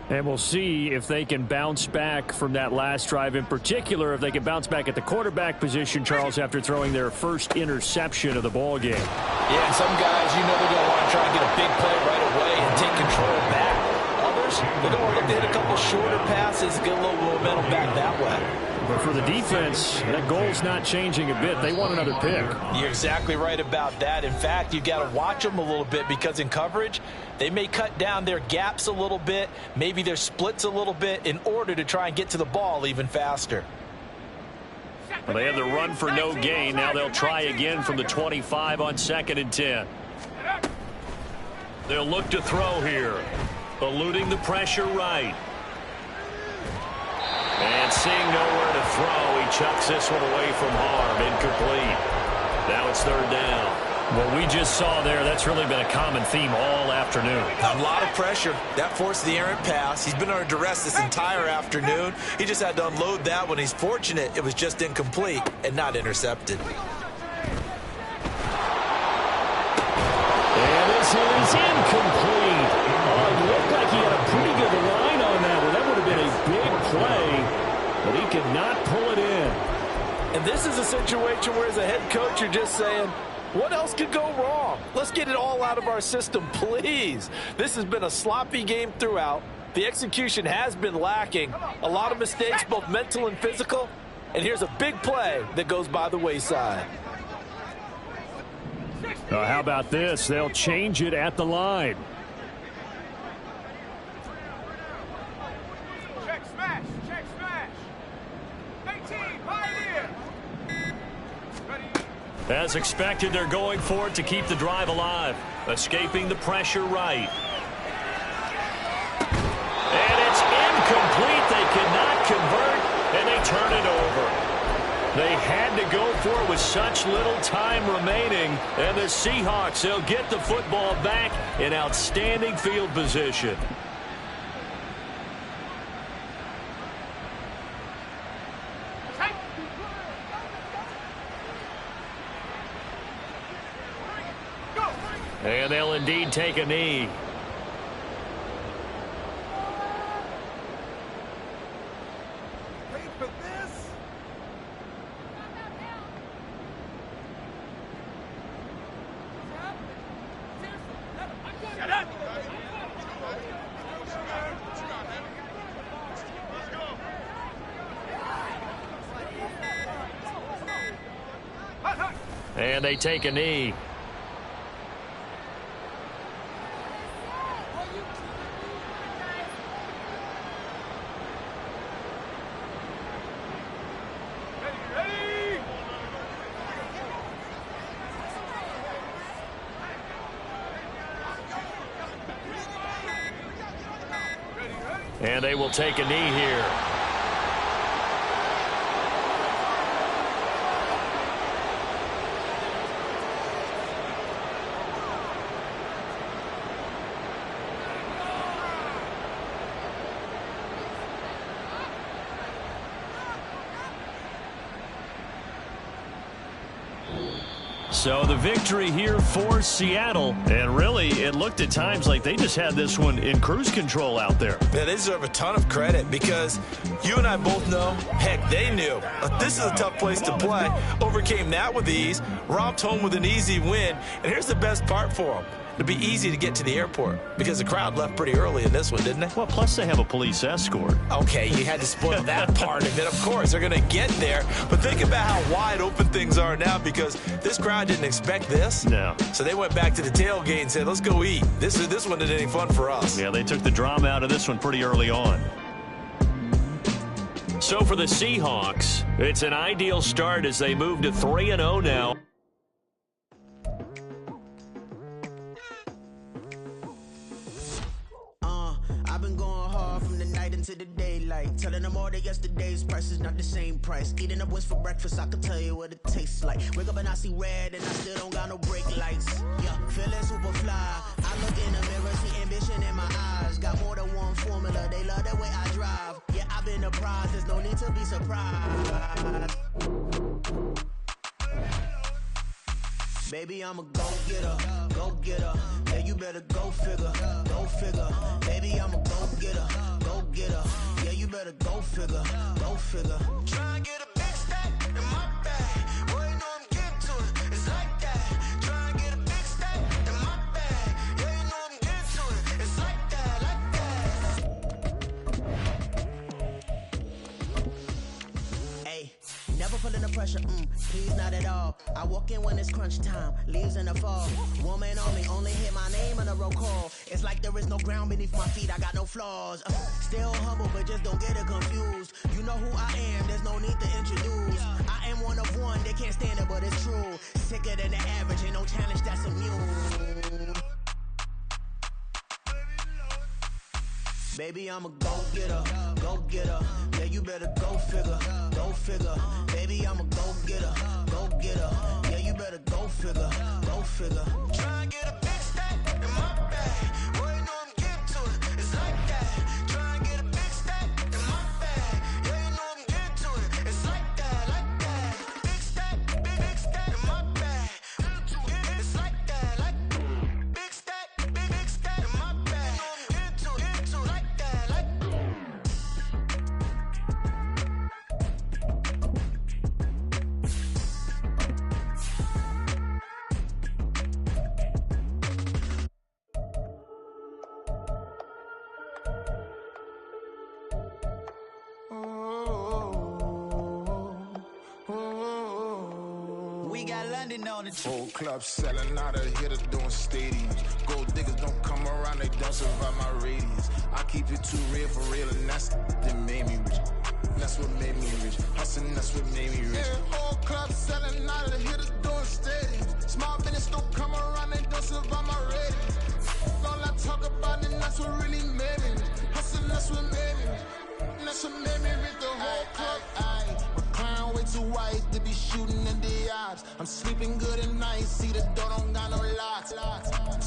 And we'll see if they can bounce back from that last drive, in particular if they can bounce back at the quarterback position, Charles, after throwing their first interception of the ball game. Yeah, and some guys, you know they're going to want to try and get a big play right away and take control back. Others, they're going to want to look to hit a couple shorter passes, get a little momentum back that way. But for the defense, that goal's not changing a bit. They want another pick. You're exactly right about that. In fact, you've got to watch them a little bit because in coverage, they may cut down their gaps a little bit, maybe their splits a little bit in order to try and get to the ball even faster. Well, they had the run for no gain. Now they'll try again from the 25 on 2nd and 10. They'll look to throw here. Eluding the pressure right. And seeing nowhere to throw, he chucks this one away from harm. Incomplete. Now it's 3rd down. What we just saw there, that's really been a common theme all afternoon. A lot of pressure. That forced the errant pass. He's been under duress this entire afternoon. He just had to unload that one. He's fortunate it was just incomplete and not intercepted. And this is incomplete. It looked like he had a pretty good line on that one. That would have been a big play, but he could not pull it in. And this is a situation where as a head coach, you're just saying, what else could go wrong? Let's get it all out of our system, please. This has been a sloppy game throughout. The execution has been lacking. A lot of mistakes, both mental and physical. And here's a big play that goes by the wayside. How about this? They'll change it at the line. Check smash, check smash. 18, pioneer. Ready. As expected, they're going for it to keep the drive alive. Escaping the pressure right. And it's incomplete. They cannot convert, and they turn it over. They had to go for it with such little time remaining. And the Seahawks, they'll get the football back in outstanding field position. And they'll indeed take a knee. Wait for this. Shut up. And they take a knee. And they will take a knee here. So the victory here for Seattle. And really, it looked at times like they just had this one in cruise control out there. Yeah, they deserve a ton of credit because you and I both know, heck, they knew. This is a tough place to play. Overcame that with ease, romped home with an easy win. And here's the best part for them. It'd be easy to get to the airport because the crowd left pretty early in this one, didn't they? Well, plus they have a police escort. Okay, you had to spoil that part of it. Of course, they're going to get there. But think about how wide open things are now because this crowd didn't expect this. No. So they went back to the tailgate and said, let's go eat. This one isn't any fun for us. Yeah, they took the drama out of this one pretty early on. So for the Seahawks, it's an ideal start as they move to 3-0 now. I've been going hard from the night into the daylight, telling them all that yesterday's price is not the same price. Eating up wings for breakfast, I can tell you what it tastes like. Wake up and I see red and I still don't got no brake lights. Yeah, feeling super fly. I look in the mirror, see ambition in my eyes. Got more than one formula, they love the way I drive. Yeah, I've been a prize, there's no need to be surprised. Baby, I'm a go-getter, go-getter. you better go figure, go figure. Baby, I'm a go-getter, go-getter. Yeah, you better go figure, go figure. Try and get a big stack in my bag. Boy, you know I'm getting to it, it's like that. Try and get a big stack in my bag. Yeah, you know I'm getting to it, it's like that, like that. Hey, never feeling the pressure, please not at all. I walk in when it's crunch time, leaves in the fall. Woman on me, only hit my name on a roll call. It's like there is no ground beneath my feet, I got no flaws. Still humble, but just don't get it confused. You know who I am, there's no need to introduce. I am one of one, they can't stand it, but it's true. Sicker than the average, ain't no challenge that's immune. Baby, I'm a go-getter, go-getter. Yeah, you better go figure, go figure. Baby, I'm a go-getter, go-getter. Yeah, you better go figure, go figure. Try and get a big stack in my bag. Boy, you know I'm getting to it, it's like that. Try and get a big stack in my bag. Yeah, you know I'm getting to it, it's like that, like that. Big stack in my bag. It's like that, like big stack in my bag. You know I'm getting to it, like that, like we got London on the Whole club selling out of hitters doing stadiums. Gold diggers don't come around, they don't survive my radius. I keep it too real for real, and that's that made me rich. That's what made me rich. Hustling, that's what made me rich. Yeah, whole club selling out of hitters doing stadiums. Small business don't come around, they don't survive my radius. All I talk about, and that's what really made me rich. Hustling, that's what made me rich. And that's what made me rich. The whole club. My crown way too white to be shooting in the odds. I'm sleeping good at night, see the door don't got no locks.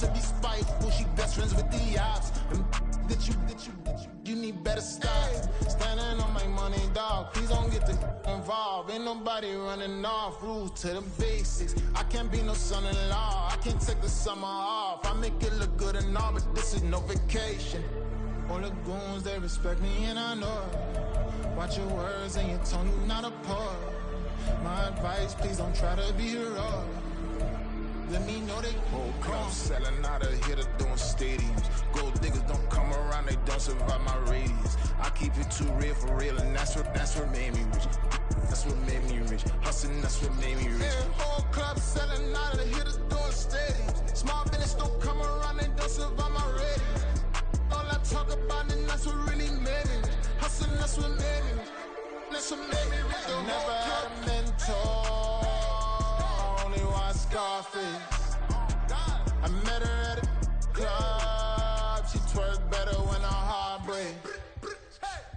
To be spiteful, she best friends with the ops. That you need better stop. Standing on my money, dog. Please don't get involved. Ain't nobody running off. Rules to the basics. I can't be no son-in-law. I can't take the summer off. I make it look good and all, but this is no vacation. All the goons, they respect me and I know it. Watch your words and your tone, you not a poet. My advice, please don't try to be heroic. Let me know they whole club selling out of hitters doing stadiums. Gold diggers don't come around, they don't survive my radius. I keep it too real for real, and that's what made me rich. That's what made me rich. Hustling, that's what made me rich. Yeah, whole club selling out of hitters doing stadiums. Small business don't come around, they don't survive my radius. All I talk about, and that's what really made me rich. Hustling, that's what made me rich. That's what made me rich. I never had a mentor. Scarface. I met her at a club. She twerk better when her heart breaks.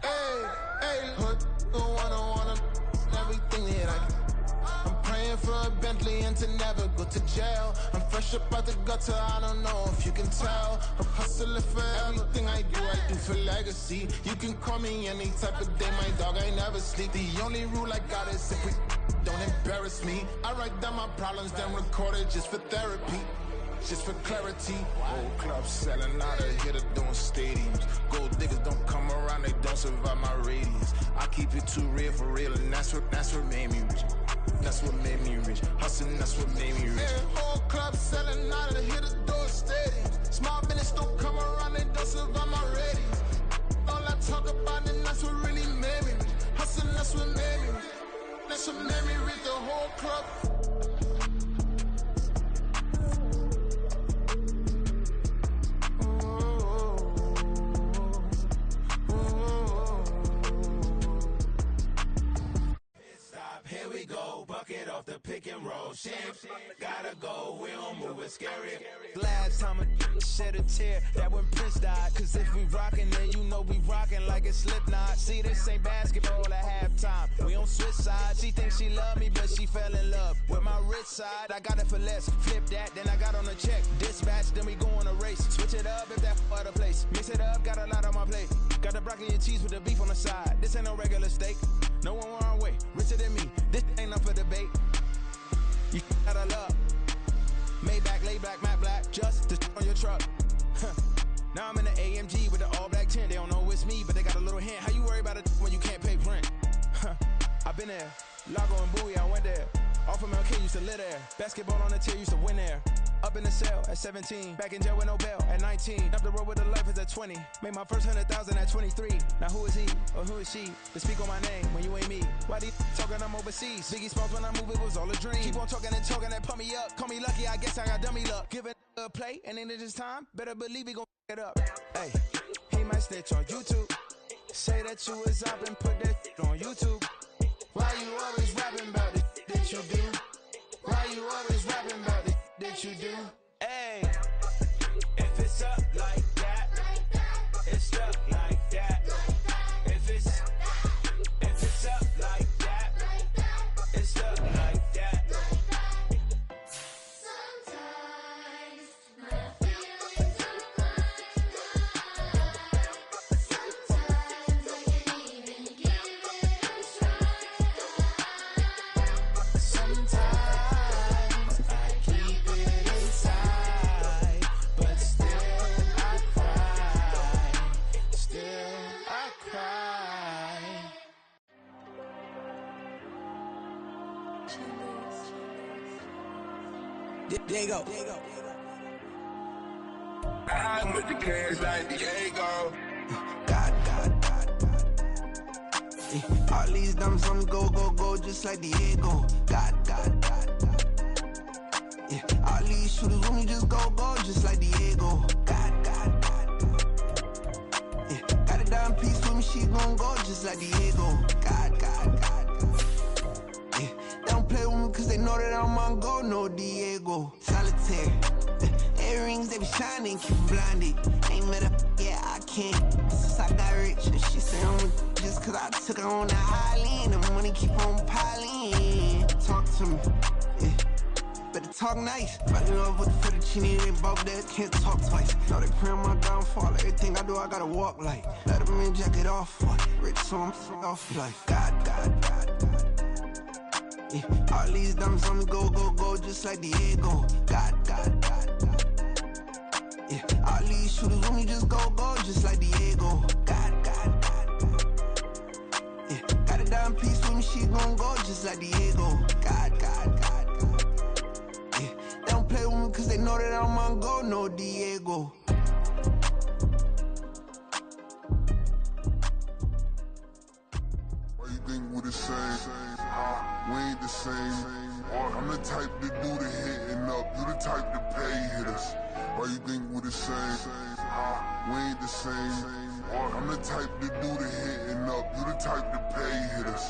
Hey, hood, wanna everything that I can. I'm praying for a Bentley and to never go to jail. I'm fresh up out the gutter, I don't know if you can tell. I'm hustling for everything I do for legacy. You can call me any type of day, my dog, I never sleep. The only rule I got is if we don't embarrass me. I write down my problems, then record it just for therapy, just for clarity. Whole club selling out of hitters doing stadiums. Gold diggers don't come around, they don't survive my radius. I keep it too real for real, and that's what made me rich. That's what made me rich. Hustling, that's what made me rich. Yeah, whole club selling out of hitters doing stadiums. Small business don't come around, they don't survive my radius. All I talk about, and that's what really made me rich. Hustling, that's what made me rich. That's what made me read the whole club. Stop, here we go, bucket off the pick and roll. Champs, gotta go, we don't move it scary. Last time a shed a tear, that when Prince died. Cause if we rockin', then you know we rockin' like it's Slipknot. See, this ain't basketball at halftime. We on switch sides. She thinks she love me, but she fell in love with my rich side. I got it for less. Flip that, then I got on a check. Dispatch, then we go on a race. Switch it up if that other place. Mix it up, got a lot on my plate. Got the broccoli and cheese with the beef on the side. This ain't no regular steak. No one wrong way, richer than me. This ain't up for debate. You gotta love. Maybach, lay back, matte black, just to on your truck. been there. Lago and Bowie, I went there. Off of MLK, used to live there. Basketball on the tier, used to win there. Up in the cell at 17. Back in jail with no bail at 19. Up the road with the life is at 20. Made my first 100,000 at 23. Now who is he or who is she to speak on my name when you ain't me? Why these talking I'm overseas? Biggie Smalls when I move, it was all a dream. Keep on talking and pump me up. Call me lucky, I guess I got dummy luck. Give it a play and in this time, better believe he gon' it up. Hey, he might snitch on YouTube. Say that you was up and put that on YouTube. Why you always rapping about it that you do? Why you always rapping about it that you do? Hey, if it's up like that, it's up like that. If it's up like that, it's up like that. Sometimes my feelings are blind. Sometimes I can't even give it a try. Sometimes I keep it inside, but still I cry. Still I cry. Diego. I'm with the cash like Diego. God. All these dumps on me go, just like Diego. God. Yeah, all these shooters on me just go, just like Diego. God. Yeah, got a dime piece with me, she gon' go just like Diego. God. Yeah, they don't play with me cause they know that I'm on go, no Diego. Solitaire. Earrings, they be shining, keep blinded. Ain't met up, yeah, I can't. Since I got rich, and she said I'm with just cause I took her on the island. The money keep on piling. Talk to me, yeah. Better talk nice. Running up with the fettuccine, they both dead, can't talk twice. Now they praying my downfall. Everything I do, I gotta walk like. Let them in, jacket off. Rich, so I'm off life. God. Yeah, all these dumps on me go, just like Diego. God. Yeah, all these shooters on me just go, just like Diego. God. Yeah, got a dime piece with me, she gon' go just like Diego. God. Yeah, they don't play with me cause they know that I'm on go, no Diego. Why you think we the same? We ain't the same. I'm the type to do the hitting up. You the type to pay hitters. Why you think we the same? We ain't the same. I'm the type to do the hitting up. You the type to pay hitters.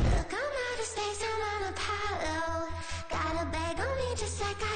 Look, I'm out of space, I'm on a pile. Got a bag on me just like I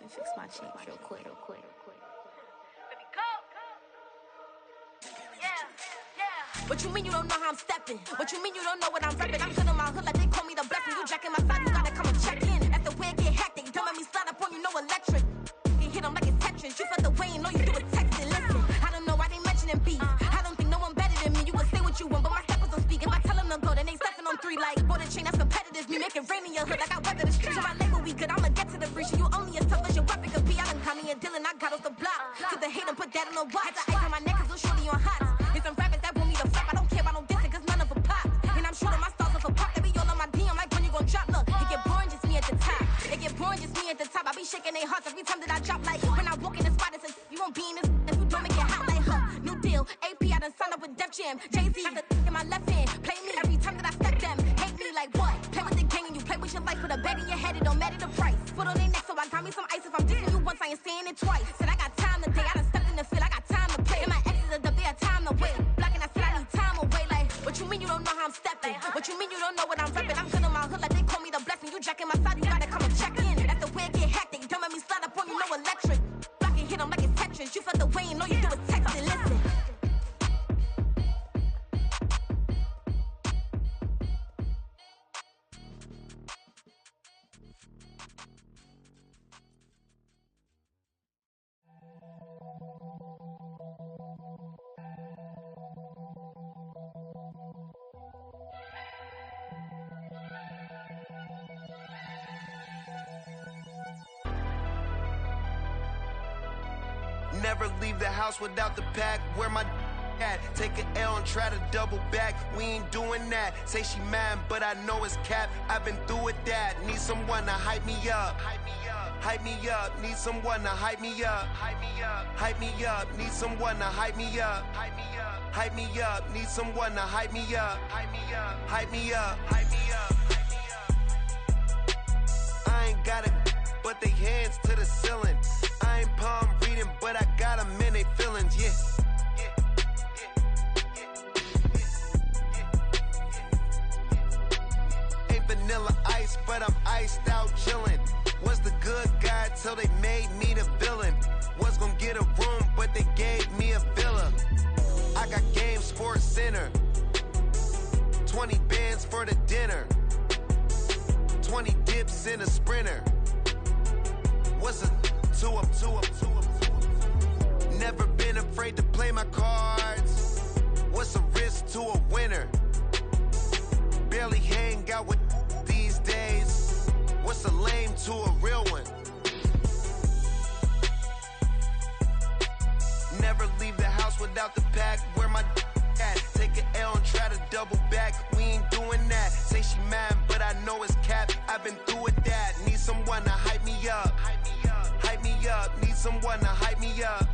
and fix my cheek real quick. What you mean you don't know how I'm stepping? What you mean you don't know what I'm repping? I'm good in my hood like they call me the blessing. You jacking my side, you gotta come and check in. That's the way it get hectic. Don't let me slide up on you, no electric. You hit them like it's Tetris. You felt the way and all you do is texting. Listen, I don't know why they mentioning beef. I don't think no one better than me. You can say what you want, but my steppers don't speak. If I tell them to go, then they stepping on 3 like border chain. That's competitive. Me make it rain in your hood like I weather the street. So my label we good. I'ma get to the breach. You only as tough as your weapon could be. I done call me a Dylan. I got off the block. Took the hate and put that on the watch. Had the ice on my neck 'cause little shorty on hot. It's some rappers that want me to flop. I don't care about no dissing 'cause none of them pop. And I'm shooting my stars off a pop. They be all on my DM like when you gon' drop. Look, it get boring just me at the top. It get boring just me at the top. I be shaking their hearts every time that I drop. Like when I walk in the spot, it's a you won't be in this if you don't make it hot like her. New deal, AP, I done signed up with Def Jam. Jay-Z, got the in my left hand. Play me every time that I step them. Hate me like what? Play with the gang and you play with your life. With a bag in your head, it don't matter the price. Put on their neck, so I got me some ice. If I'm dissing you once, I ain't saying it twice. Said I got time today, I done stepped in the field, I got time to play. And my exes are up, they had time to wait. Blocking, I said I need time away. Like, what you mean you don't know how I'm stepping? What you mean you don't know what I'm repping? I'm good in my hood like they call me the blessing. You jacking my side, you gotta come and check in. That's the way it get hectic. Don't let me slide up on you, no electric. Blocking, hit them like it's Tetris. You felt the way and all you do is text and listen. Never leave the house without the pack. Where my at? Take an L and try to double back. We ain't doing that. Say she mad, but I know it's cap. I've been through with that. Need someone to hype me up. Hype me up. Need someone to hype me up. Hype me up. Need someone to hype me up. Hype me up. Need someone to hype me up. Hype me up. I ain't got it, but they hands to the ceiling. I ain't palm reading, but I got them in they feelings, yeah. Ain't vanilla ice, but I'm iced out chillin'. Was the good guy till they made me the villain. Was gonna get a room, but they gave me a villa. I got game, Sports Center. 20 bands for the dinner. 20 dips in a Sprinter. What's a Never been afraid to play my cards. What's a risk to a winner? Barely hang out with these days. What's a lame to a real one? Never leave the house without the pack. Where my at? Take an L and try to double back. We ain't doing that. Say she mad, but I know it's cap. I've been through with that. Need someone to hype me up. Hype me up. Need someone to hype me up.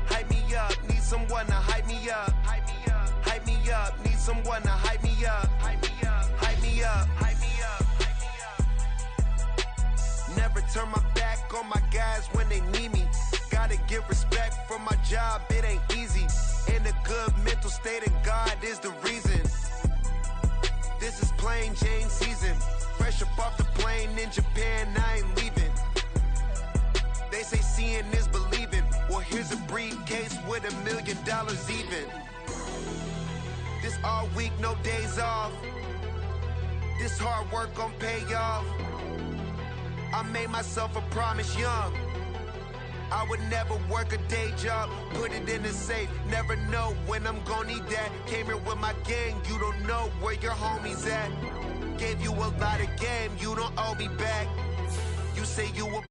Hype me up. Need someone to hype me up. Hype me up. Need someone to hype me up. Hype me up. Never turn my back on my guys when they need me. Gotta give respect for my job, it ain't easy. In a good mental state, and God is the reason. This is plain Jane season. Fresh up off the plane in Japan, I ain't leaving. They say seeing is believing. Well, here's a briefcase with $1 million even. This all week, no days off. This hard work gon' pay off. I made myself a promise young. I would never work a day job, put it in the safe. Never know when I'm gon' need that. Came here with my gang, you don't know where your homies at. Gave you a lot of game, you don't owe me back. You say you a